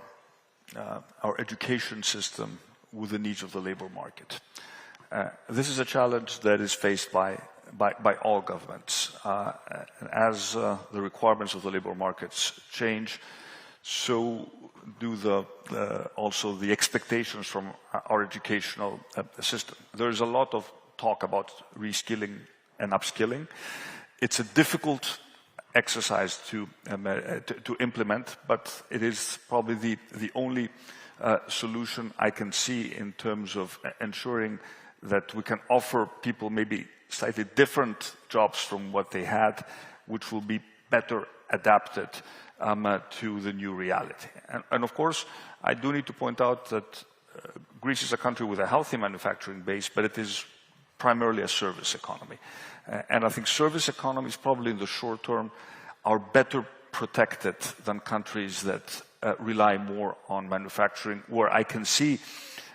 education system with the needs of the labor market. This is a challenge that is faced by all governments. As the requirements of the labor markets change, so do also the expectations from our educational system. There is a lot of talk about reskilling and upskilling. It's a difficult exercise to implement, but it is probably the only solution I can see in terms of ensuring that we can offer people maybe slightly different jobs from what they had, which will be better adapted to the new reality. And of course, I do need to point out that Greece is a country with a healthy manufacturing base, but it is primarily a service economy. And I think service economies probably in the short term are better protected than countries that rely more on manufacturing, where I can see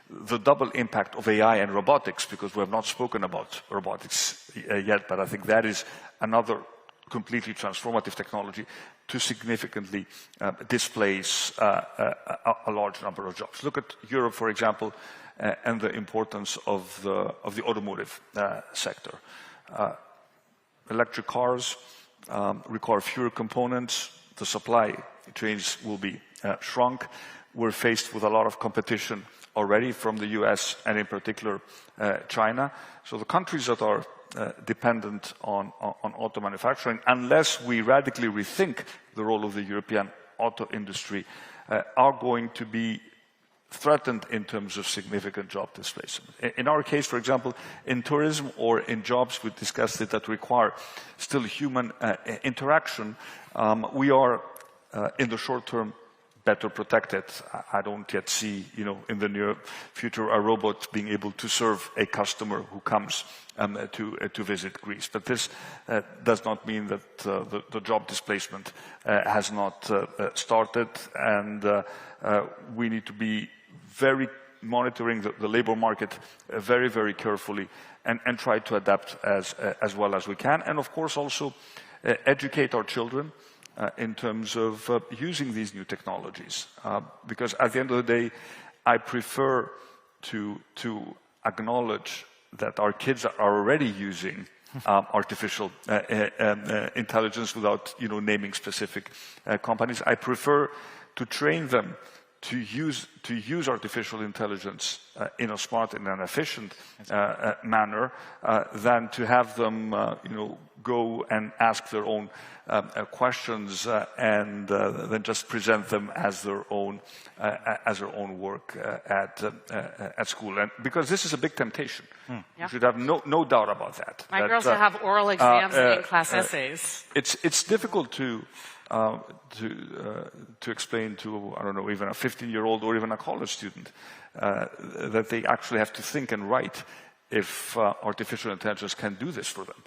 the double impact of AI and robotics, because we have not spoken about robotics yet, but I think that is another completely transformative technology to significantly displace a large number of jobs. Look at Europe, for example, and the importance of the automotive sector. Electric cars require fewer components. The supply chains will be shrunk. We're faced with a lot of competition already from the US and in particular China. So the countries that are dependent on auto manufacturing, unless we radically rethink the role of the European auto industry, are going to be threatened in terms of significant job displacement. In our case, for example, in tourism or in jobs, we discussed it, that require still human interaction, we are in the short term better protected. I don't yet see, in the near future, a robot being able to serve a customer who comes to visit Greece. But this does not mean that the job displacement has not started, and we need to be very monitoring the labor market very, very carefully and try to adapt as well as we can. And of course also educate our children in terms of using these new technologies. Because at the end of the day, I prefer to acknowledge that our kids are already using artificial intelligence without naming specific companies. I prefer to train them to use artificial intelligence in a smart and an efficient manner than to have them go and ask their own questions and then just present them as their own work at school. And because this is a big temptation, you should have no doubt about that. My girls have oral exams and in-class essays. It's difficult to explain to, I don't know, even a 15-year-old or even a college student that they actually have to think and write if artificial intelligence can do this for them.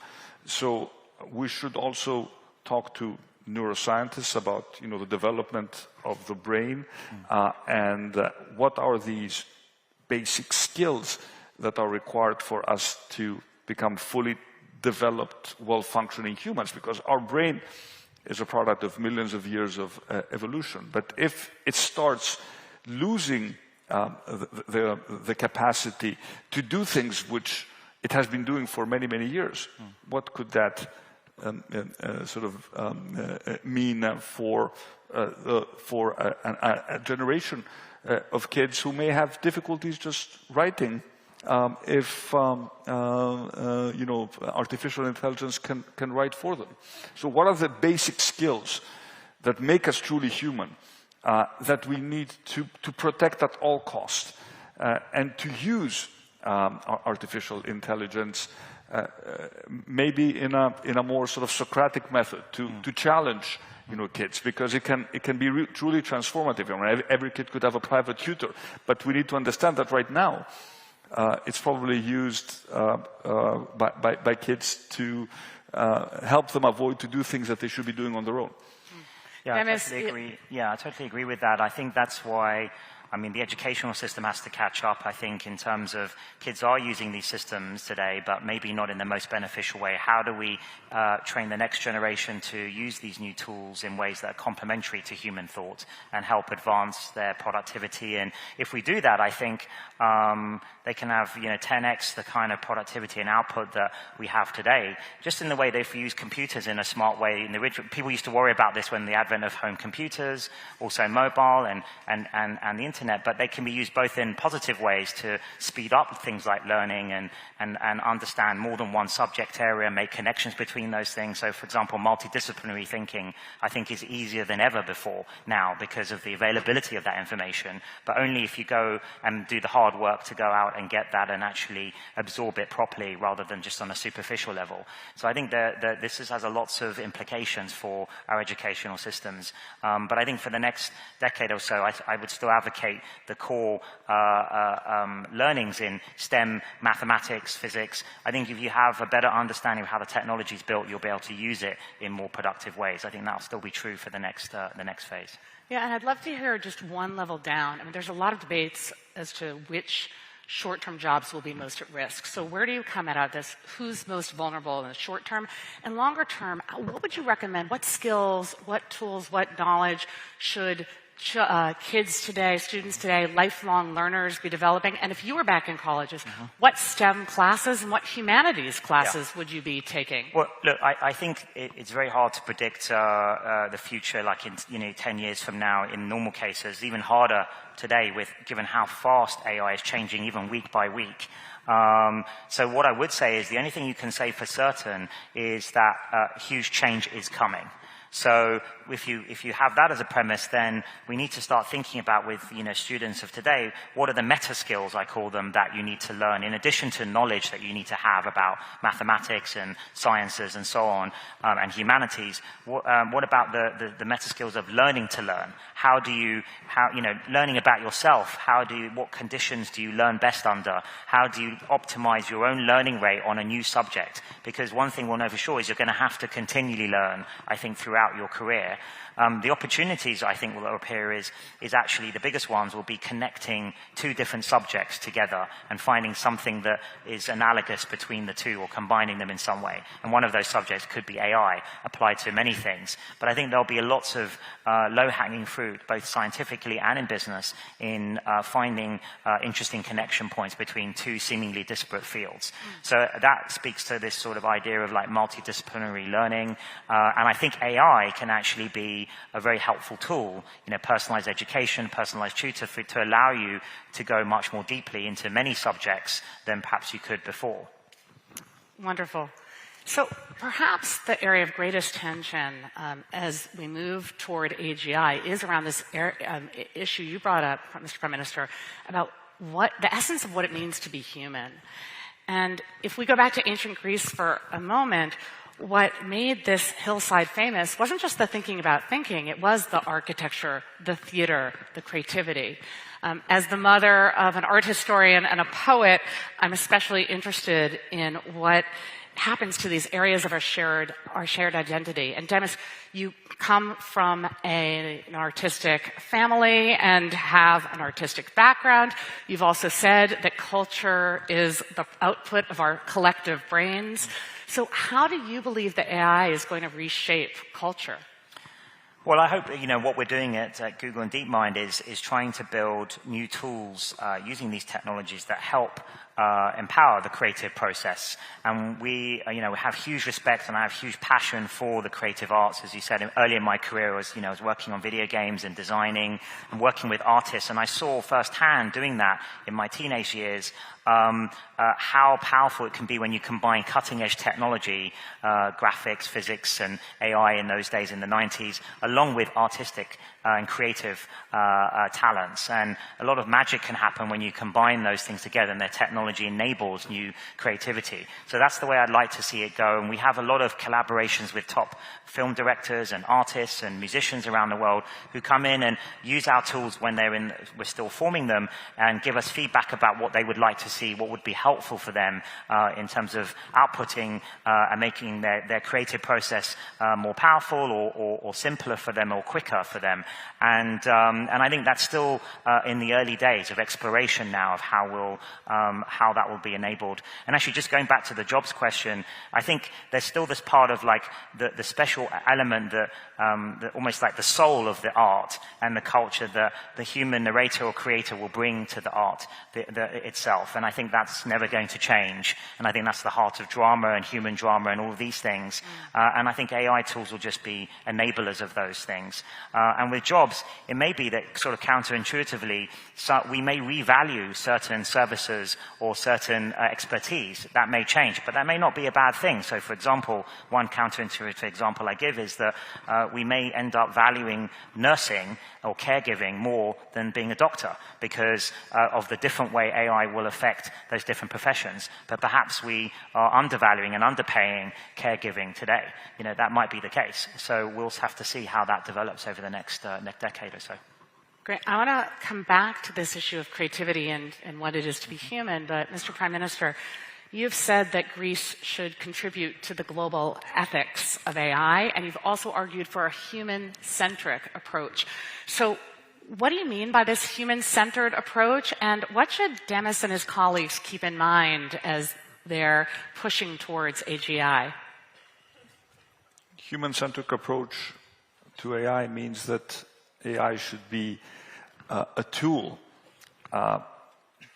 So we should also talk to neuroscientists about, the development of the brain and what are these basic skills that are required for us to become fully developed, well-functioning humans, because our brain is a product of millions of years of evolution. But if it starts losing the capacity to do things which it has been doing for many, many years, what could that mean for a generation of kids who may have difficulties just writing if artificial intelligence can write for them? So what are the basic skills that make us truly human, that we need to protect at all costs, and to use artificial intelligence maybe in a more sort of Socratic method, to challenge kids, because it can be truly transformative. I mean, every kid could have a private tutor, but we need to understand that right now it's probably used by kids to help them avoid to do things that they should be doing on their own. Yeah, I totally agree. Yeah, I totally agree with that. I think that's why, the educational system has to catch up, I think, in terms of kids are using these systems today, but maybe not in the most beneficial way. How do we train the next generation to use these new tools in ways that are complementary to human thought and help advance their productivity? And if we do that, I think they can have 10x the kind of productivity and output that we have today, just in the way that if we use computers in a smart way. People used to worry about this when the advent of home computers, also mobile and the internet, but they can be used both in positive ways to speed up things like learning and understand more than one subject area, make connections between those things. So, for example, multidisciplinary thinking, I think, is easier than ever before now because of the availability of that information, but only if you go and do the hard work to go out and get that and actually absorb it properly rather than just on a superficial level. So I think that this has lots of implications for our educational systems. But I think for the next decade or so, I would still advocate the core learnings in STEM, mathematics, physics. I think if you have a better understanding of how the technology is built, you'll be able to use it in more productive ways. I think that'll still be true for the next phase. Yeah, and I'd love to hear just one level down. There's a lot of debates as to which short-term jobs will be most at risk. So where do you come out of this? Who's most vulnerable in the short term? And longer term, what would you recommend? What skills, what tools, what knowledge should kids today, students today, lifelong learners be developing? And if you were back in colleges, what STEM classes and what humanities classes would you be taking? Well, look, I think it's very hard to predict the future, like in 10 years from now in normal cases, even harder today given how fast AI is changing even week by week. So what I would say is the only thing you can say for certain is that huge change is coming. So if you have that as a premise, then we need to start thinking about with students of today, what are the meta skills, I call them, that you need to learn in addition to knowledge that you need to have about mathematics and sciences and so on, and humanities. What about the meta skills of learning to learn? Learning about yourself? What conditions do you learn best under? How do you optimize your own learning rate on a new subject? Because one thing we'll know for sure is you're going to have to continually learn, I think, throughout your career. The opportunities, I think, will appear is actually the biggest ones will be connecting two different subjects together and finding something that is analogous between the two or combining them in some way. And one of those subjects could be AI, applied to many things. But I think there'll be lots of low-hanging fruit, both scientifically and in business, in finding interesting connection points between two seemingly disparate fields. So that speaks to this sort of idea of like multidisciplinary learning. And I think AI can actually be a very helpful tool, personalized education, personalized tutor, to allow you to go much more deeply into many subjects than perhaps you could before. Wonderful. So perhaps the area of greatest tension as we move toward AGI is around this issue you brought up, Mr. Prime Minister, about the essence of what it means to be human. And if we go back to ancient Greece for a moment, what made this hillside famous wasn't just the thinking about thinking, it was the architecture, the theater, the creativity. As the mother of an art historian and a poet, I'm especially interested in what happens to these areas of our shared identity. And Demis, you come from an artistic family and have an artistic background. You've also said that culture is the output of our collective brains. So how do you believe that AI is going to reshape culture? Well, I hope, what we're doing at Google and DeepMind is trying to build new tools using these technologies that help empower the creative process. And we have huge respect and I have huge passion for the creative arts. As you said, early in my career, I was working on video games and designing and working with artists. And I saw firsthand doing that in my teenage years, how powerful it can be when you combine cutting-edge technology, graphics, physics, and AI in those days in the 90s, along with artistic and creative talents. And a lot of magic can happen when you combine those things together, and their technology enables new creativity. So that's the way I'd like to see it go. And we have a lot of collaborations with top film directors and artists and musicians around the world who come in and use our tools when we're still forming them, and give us feedback about what they would like to see, what would be helpful for them in terms of outputting and making their creative process more powerful or simpler for them or quicker for them. And I think that's still in the early days of exploration now of how that will be enabled. And actually, just going back to the jobs question, I think there's still this part of like the special element that almost like the soul of the art and the culture that the human narrator or creator will bring to the art itself. And I think that's never going to change. And I think that's the heart of drama and human drama and all of these things. And I think AI tools will just be enablers of those things. And with jobs, it may be that sort of counterintuitively, we may revalue certain services or certain expertise. That may change, but that may not be a bad thing. So, for example, one counterintuitive example I give is that we may end up valuing nursing or caregiving more than being a doctor because of the different way AI will affect those different professions. But perhaps we are undervaluing and underpaying caregiving today. That might be the case. So we'll have to see how that develops over the next decade or so. Great. I want to come back to this issue of creativity and what it is to be human. But, Mr. Prime Minister, you've said that Greece should contribute to the global ethics of AI, and you've also argued for a human-centric approach. So what do you mean by this human-centered approach, and what should Demis and his colleagues keep in mind as they're pushing towards AGI? Human-centric approach to AI means that AI should be a tool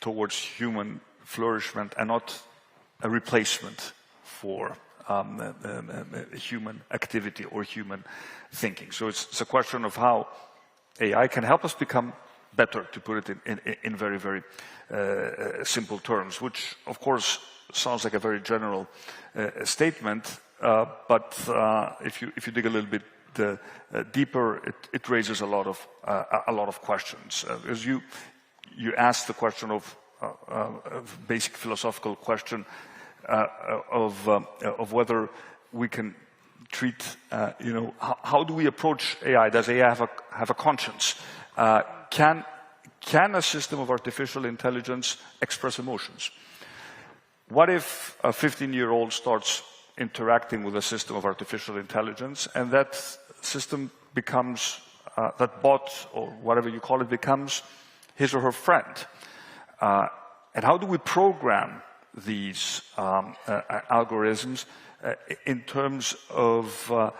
towards human flourishment and not a replacement for human activity or human thinking. So it's a question of how AI can help us become better, to put it in very, very simple terms, which, of course, sounds like a very general statement, but if you dig a little bit deeper, it raises a lot of questions. As you asked the question of basic philosophical question of whether we can treat, how do we approach AI? Does AI have a conscience? Can a system of artificial intelligence express emotions? What if a 15-year-old starts interacting with a system of artificial intelligence and that system becomes, that bot or whatever you call it, becomes his or her friend? And how do we program these algorithms in terms of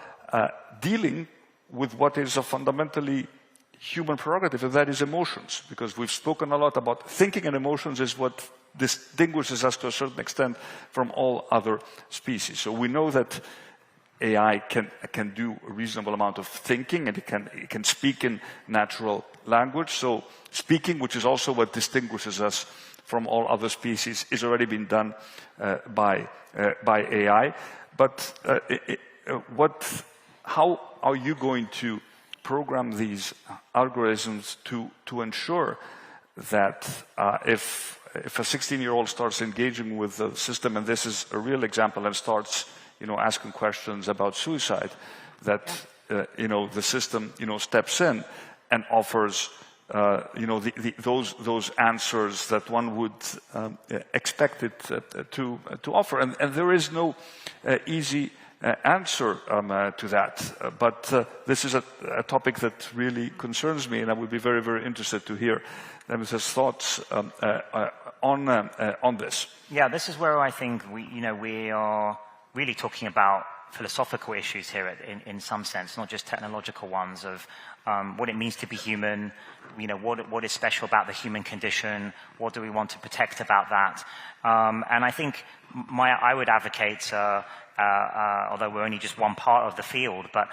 dealing with what is a fundamentally human prerogative, and that is emotions? Because we've spoken a lot about thinking, and emotions is what distinguishes us to a certain extent from all other species. So we know that AI can do a reasonable amount of thinking, and it can speak in natural language. So speaking, which is also what distinguishes us from all other species, is already been done by AI. But how are you going to program these algorithms to ensure that if a 16-year-old starts engaging with the system, and this is a real example, and starts asking questions about suicide, that the system steps in and offers those answers that one would expect it to offer. And there is no easy answer to that. But this is a topic that really concerns me, and I would be very, very interested to hear Demis's thoughts on this. Yeah, this is where I think we are really talking about philosophical issues here in some sense, not just technological ones of what it means to be human, what is special about the human condition, what do we want to protect about that. And I think I would advocate, although we're only just one part of the field, but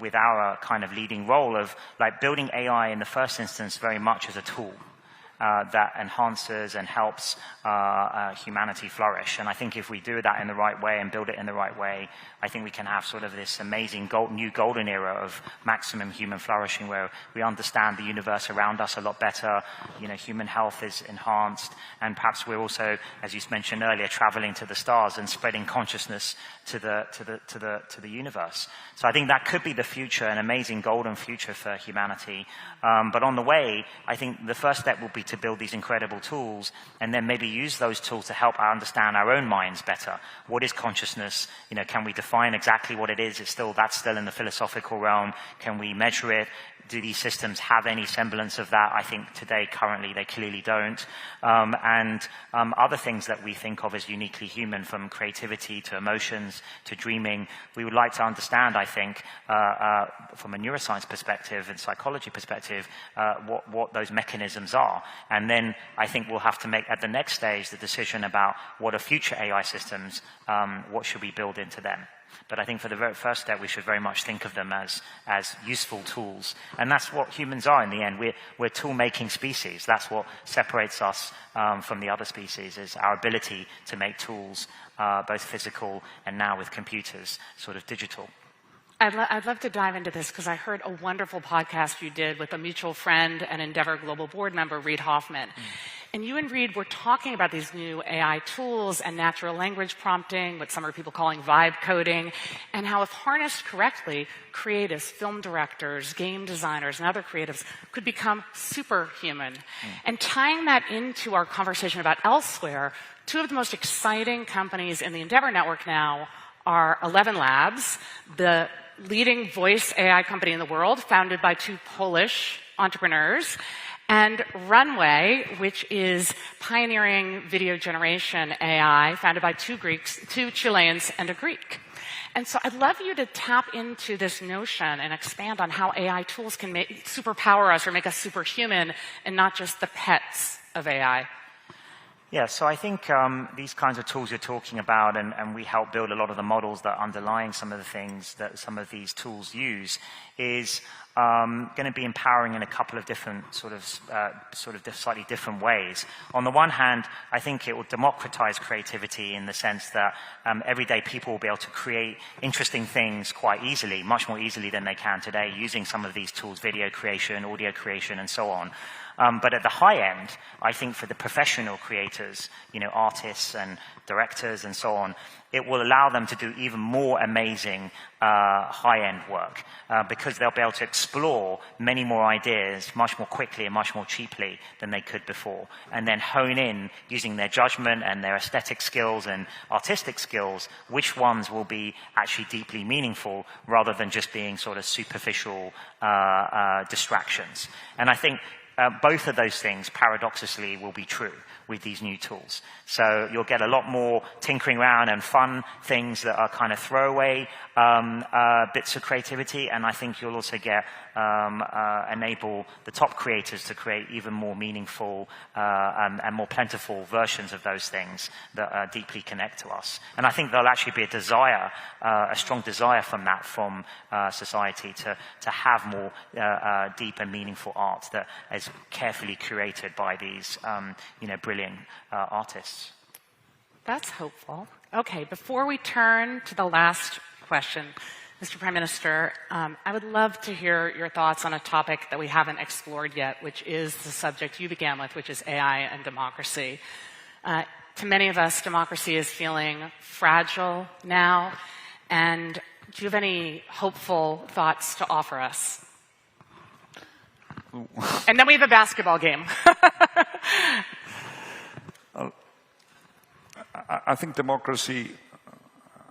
with our kind of leading role of like building AI in the first instance very much as a tool that enhances and helps humanity flourish. And I think if we do that in the right way and build it in the right way, I think we can have sort of this amazing new golden era of maximum human flourishing where we understand the universe around us a lot better, human health is enhanced, and perhaps we're also, as you mentioned earlier, traveling to the stars and spreading consciousness to the universe. So I think that could be the future, an amazing golden future for humanity. But on the way, I think the first step will be to build these incredible tools and then maybe use those tools to help understand our own minds better. What is consciousness? Can we define exactly what it is? That's still in the philosophical realm. Can we measure it? Do these systems have any semblance of that? I think today, currently, they clearly don't. And other things that we think of as uniquely human, from creativity to emotions to dreaming, we would like to understand, I think, from a neuroscience perspective and psychology perspective, what those mechanisms are. And then I think we'll have to make, at the next stage, the decision about what are future AI systems, what should we build into them. But I think for the very first step, we should very much think of them as useful tools. And that's what humans are in the end. We're tool-making species. That's what separates us from the other species, is our ability to make tools, both physical and now with computers, sort of digital. I'd love to dive into this because I heard a wonderful podcast you did with a mutual friend and Endeavor Global Board member, Reid Hoffman. And you and Reid were talking about these new AI tools and natural language prompting, what some are people calling vibe coding, and how if harnessed correctly, creatives, film directors, game designers, and other creatives could become superhuman. And tying that into our conversation about elsewhere, two of the most exciting companies in the Endeavor network now are 11 Labs, the leading voice AI company in the world, founded by two Polish entrepreneurs, and Runway, which is pioneering video generation AI, founded by two Chileans and a Greek. And so I'd love you to tap into this notion and expand on how AI tools can superpower us or make us superhuman and not just the pets of AI. Yeah, so I think these kinds of tools you're talking about, and we help build a lot of the models that are underlying some of the things that some of these tools use, is going to be empowering in a couple of different sort of slightly different ways. On the one hand, I think it will democratize creativity in the sense that everyday people will be able to create interesting things quite easily, much more easily than they can today, using some of these tools, video creation, audio creation, and so on. But at the high end, I think for the professional creators, artists and directors and so on, it will allow them to do even more amazing high-end work because they'll be able to explore many more ideas much more quickly and much more cheaply than they could before, and then hone in, using their judgment and their aesthetic skills and artistic skills, which ones will be actually deeply meaningful rather than just being sort of superficial distractions. And I think both of those things, paradoxically, will be true with these new tools. So you'll get a lot more tinkering around and fun things that are kind of throwaway bits of creativity, and I think you'll also get enable the top creators to create even more meaningful and more plentiful versions of those things that deeply connect to us. And I think there'll actually be a desire, a strong desire from society to have more deep and meaningful art that is carefully curated by these brilliant artists. That's hopeful. Okay, before we turn to the last question, Mr. Prime Minister, I would love to hear your thoughts on a topic that we haven't explored yet, which is the subject you began with, which is AI and democracy. To many of us, democracy is feeling fragile now. And do you have any hopeful thoughts to offer us? And then we have a basketball game. I think democracy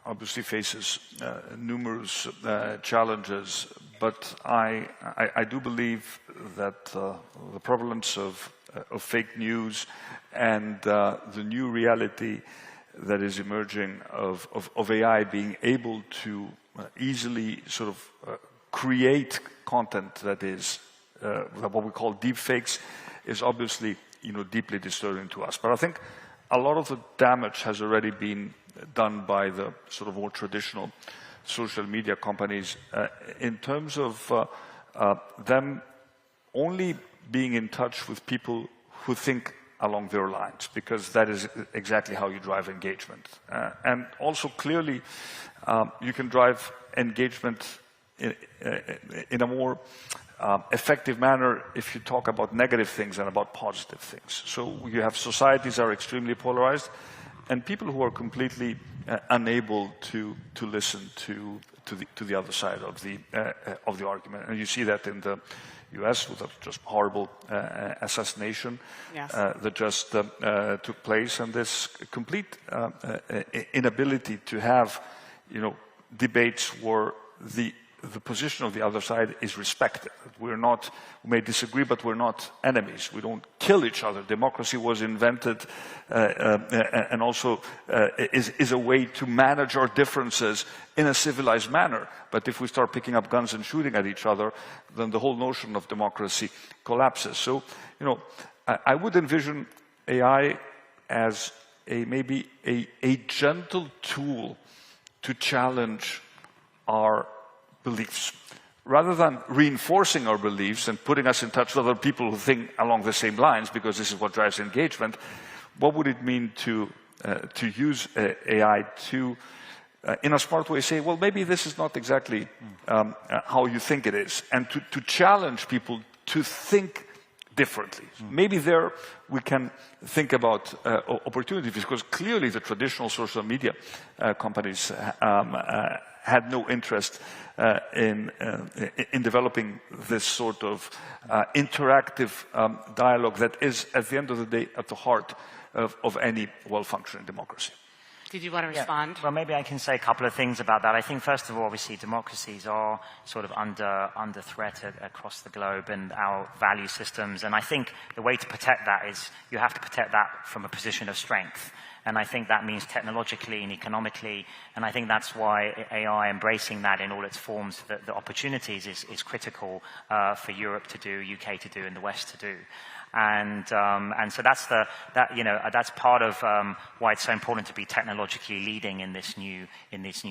obviously faces numerous challenges, but I do believe that the prevalence of fake news and the new reality that is emerging of AI being able to easily sort of create content that is what we call deep fakes is obviously, deeply disturbing to us. But I think a lot of the damage has already been done by the sort of more traditional social media companies in terms of them only being in touch with people who think along their lines, because that is exactly how you drive engagement. And also clearly you can drive engagement in a more effective manner if you talk about negative things than about positive things. So you have societies that are extremely polarized, and people who are completely unable to listen to the other side of the argument. And you see that in the U.S. with a just horrible assassination that just took place, and this complete inability to have, debates where the position of the other side is respected. We may disagree, but we're not enemies. We don't kill each other. Democracy was invented and also is a way to manage our differences in a civilized manner. But if we start picking up guns and shooting at each other, then the whole notion of democracy collapses. So, I would envision AI as maybe a gentle tool to challenge our beliefs. Rather than reinforcing our beliefs and putting us in touch with other people who think along the same lines, because this is what drives engagement, what would it mean to use AI to, in a smart way, say, well, maybe this is not exactly how you think it is, and to challenge people to think differently. Maybe there we can think about opportunities, because clearly the traditional social media companies had no interest in developing this sort of interactive dialogue that is, at the end of the day, at the heart of any well-functioning democracy. Did you want to respond? Well, maybe I can say a couple of things about that. I think, first of all, obviously, democracies are sort of under threat across the globe, and our value systems. And I think the way to protect that is you have to protect that from a position of strength. And I think that means technologically and economically. And I think that's why AI embracing that in all its forms, the opportunities is critical for Europe to do, UK to do, and the West to do. And so that's part of why it's so important to be technologically leading in this new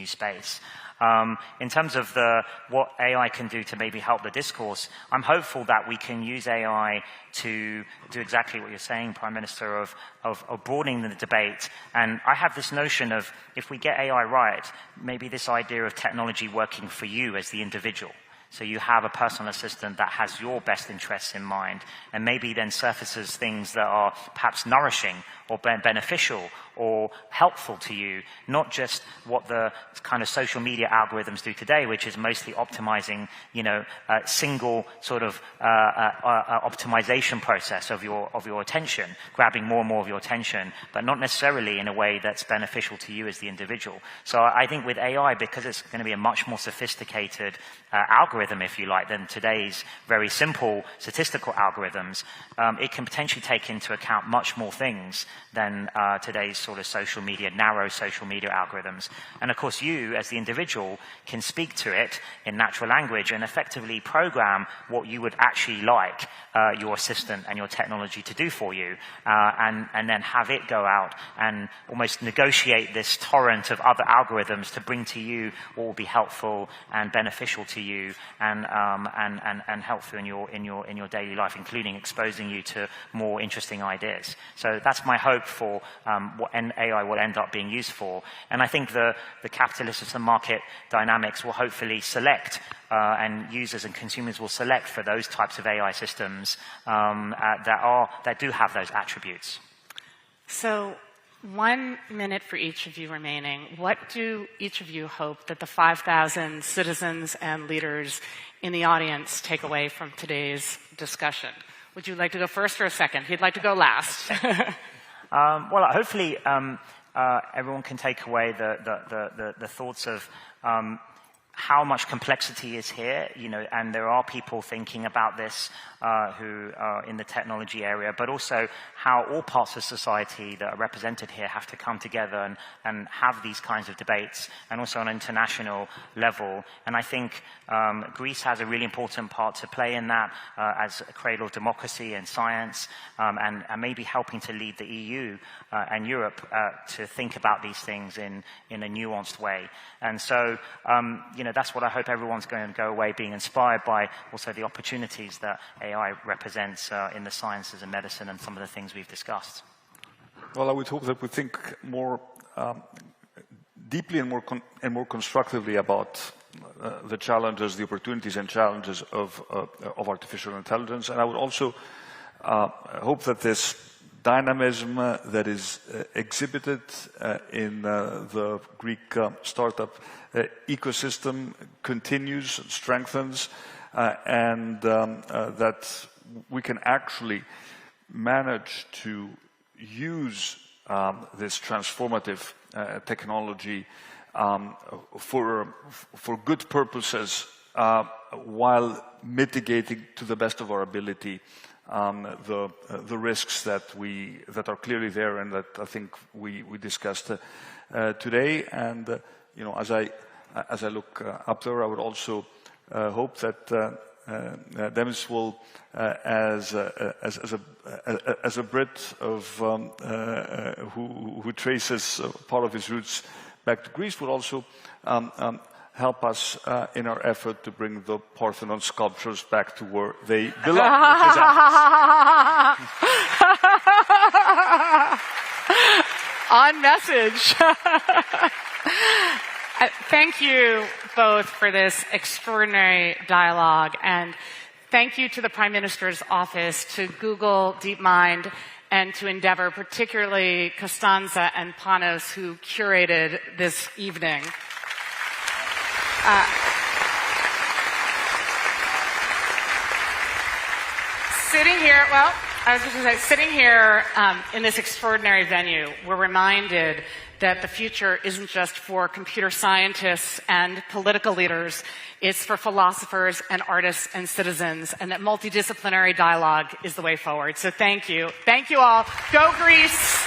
space. In terms of what AI can do to maybe help the discourse, I'm hopeful that we can use AI to do exactly what you're saying, Prime Minister, of broadening the debate. And I have this notion of, if we get AI right, maybe this idea of technology working for you as the individual. So you have a personal assistant that has your best interests in mind, and maybe then surfaces things that are perhaps nourishing or beneficial or helpful to you, not just what the kind of social media algorithms do today, which is mostly optimizing, a single sort of optimization process of your attention, grabbing more and more of your attention, but not necessarily in a way that's beneficial to you as the individual. So I think with AI, because it's going to be a much more sophisticated algorithm, if you like, than today's very simple statistical algorithms, it can potentially take into account much more things than today's sort of narrow social media algorithms. And of course, you, as the individual, can speak to it in natural language and effectively program what you would actually like your assistant and your technology to do for you, and then have it go out and almost negotiate this torrent of other algorithms to bring to you what will be helpful and beneficial to you and helpful in your daily life, including exposing you to more interesting ideas. So that's my hope for what AI will end up being used for. And I think the capitalists and market dynamics will hopefully select, and users and consumers will select for those types of AI systems that do have those attributes. So 1 minute for each of you remaining. What do each of you hope that the 5,000 citizens and leaders in the audience take away from today's discussion? Would you like to go first or a second? He'd like to go last. Well, hopefully everyone can take away the thoughts of how much complexity is here, and there are people thinking about this who are in the technology area, but also how all parts of society that are represented here have to come together and have these kinds of debates, and also on an international level. And I think Greece has a really important part to play in that as a cradle of democracy and science, and maybe helping to lead the EU and Europe to think about these things in a nuanced way. And so, that's what I hope everyone's going to go away being inspired by, also the opportunities that AI represents in the sciences and medicine and some of the things we've discussed. Well, I would hope that we think more deeply and more constructively about the challenges, the opportunities and challenges of artificial intelligence. And I would also hope that this dynamism that is exhibited in the Greek startup ecosystem continues, strengthens, and that we can actually manage to use this transformative technology for good purposes while mitigating to the best of our ability the risks that are clearly there and that I think we discussed today. And as I look up there, I would also hope that Demis will, as a Brit who traces part of his roots back to Greece, will also help us in our effort to bring the Parthenon sculptures back to where they belong, which is Athens. On message. Thank you both for this extraordinary dialogue, and thank you to the Prime Minister's office, to Google, DeepMind, and to Endeavor, particularly Costanza and Panos, who curated this evening. Sitting here, well, I was just going to say, sitting here in this extraordinary venue, we're reminded that the future isn't just for computer scientists and political leaders, it's for philosophers and artists and citizens, and that multidisciplinary dialogue is the way forward. So thank you. Thank you all. Go Greece!